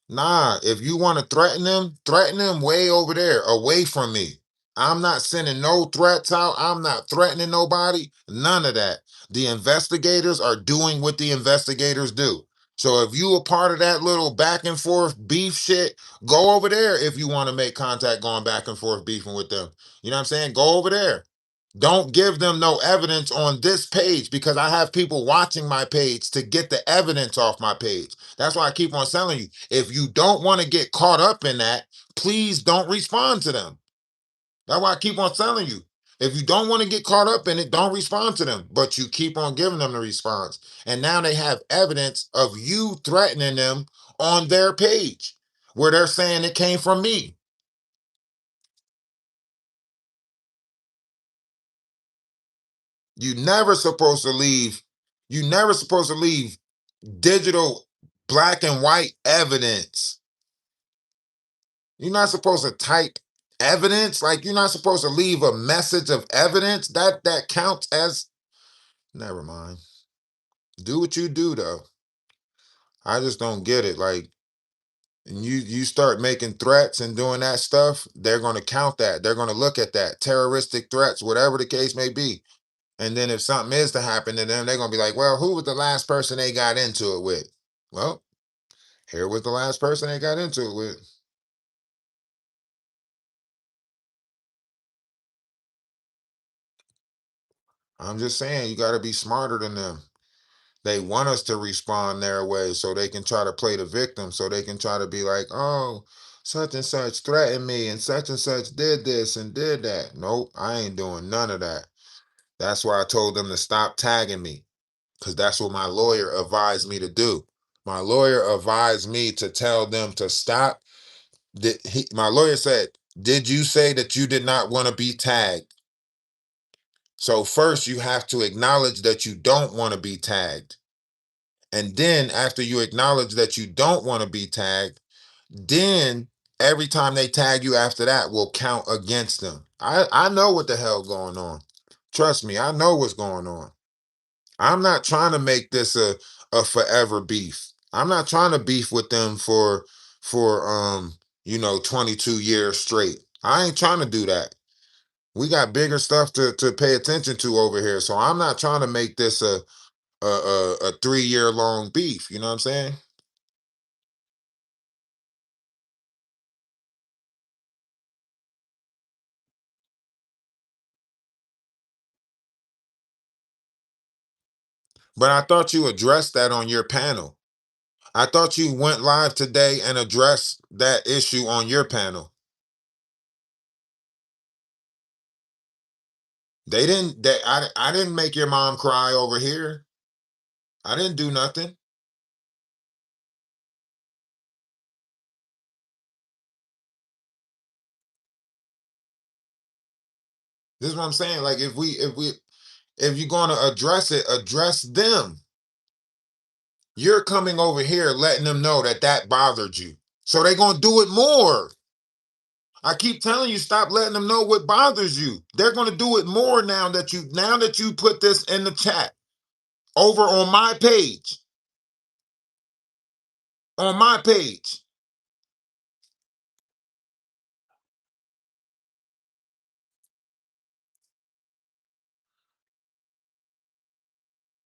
nah, if you want to threaten them way over there, away from me. I'm not sending no threats out. I'm not threatening nobody. None of that. The investigators are doing what the investigators do. So if you a part of that little back and forth beef shit, go over there if you want to make contact going back and forth beefing with them. You know what I'm saying? Go over there. Don't give them no evidence on this page because I have people watching my page to get the evidence off my page. That's why I keep on telling you, if you don't want to get caught up in that, please don't respond to them. That's why I keep on telling you. If you don't want to get caught up in it, don't respond to them. But you keep on giving them the response. And now they have evidence of you threatening them on their page where they're saying it came from me. You never supposed to leave, you never supposed to leave digital black and white evidence. You're not supposed to type evidence. Like you're not supposed to leave a message of evidence. That counts as never mind. Do what you do though. I just don't get it. Like, and you start making threats and doing that stuff, they're going to count that. They're going to look at that terroristic threats, whatever the case may be. And then if something is to happen to them, they're going to be like, well, who was the last person they got into it with? Well, here was the last person they got into it with. I'm just saying, you got to be smarter than them. They want us to respond their way so they can try to play the victim, so they can try to be like, oh, such and such threatened me and such did this and did that. Nope, I ain't doing none of that. That's why I told them to stop tagging me because that's what my lawyer advised me to do. My lawyer advised me to tell them to stop. My lawyer said, did you say that you did not want to be tagged? So first you have to acknowledge that you don't want to be tagged. And then after you acknowledge that you don't want to be tagged, then every time they tag you after that will count against them. I know what the hell going on. Trust me, I know what's going on. I'm not trying to make this a forever beef. I'm not trying to beef with them for 22 years straight. I ain't trying to do that. We got bigger stuff to pay attention to over here. So I'm not trying to make this a 3 year long beef. You know what I'm saying? But I thought you addressed that on your panel. I thought you went live today and addressed that issue on your panel. They didn't. I didn't make your mom cry over here. I didn't do nothing. This is what I'm saying. Like if you're going to address it, address them. You're coming over here letting them know that that bothered you, so they're going to do it more. I keep telling you, stop letting them know what bothers you. They're going to do it more now that you put this in the chat over on my page. On my page.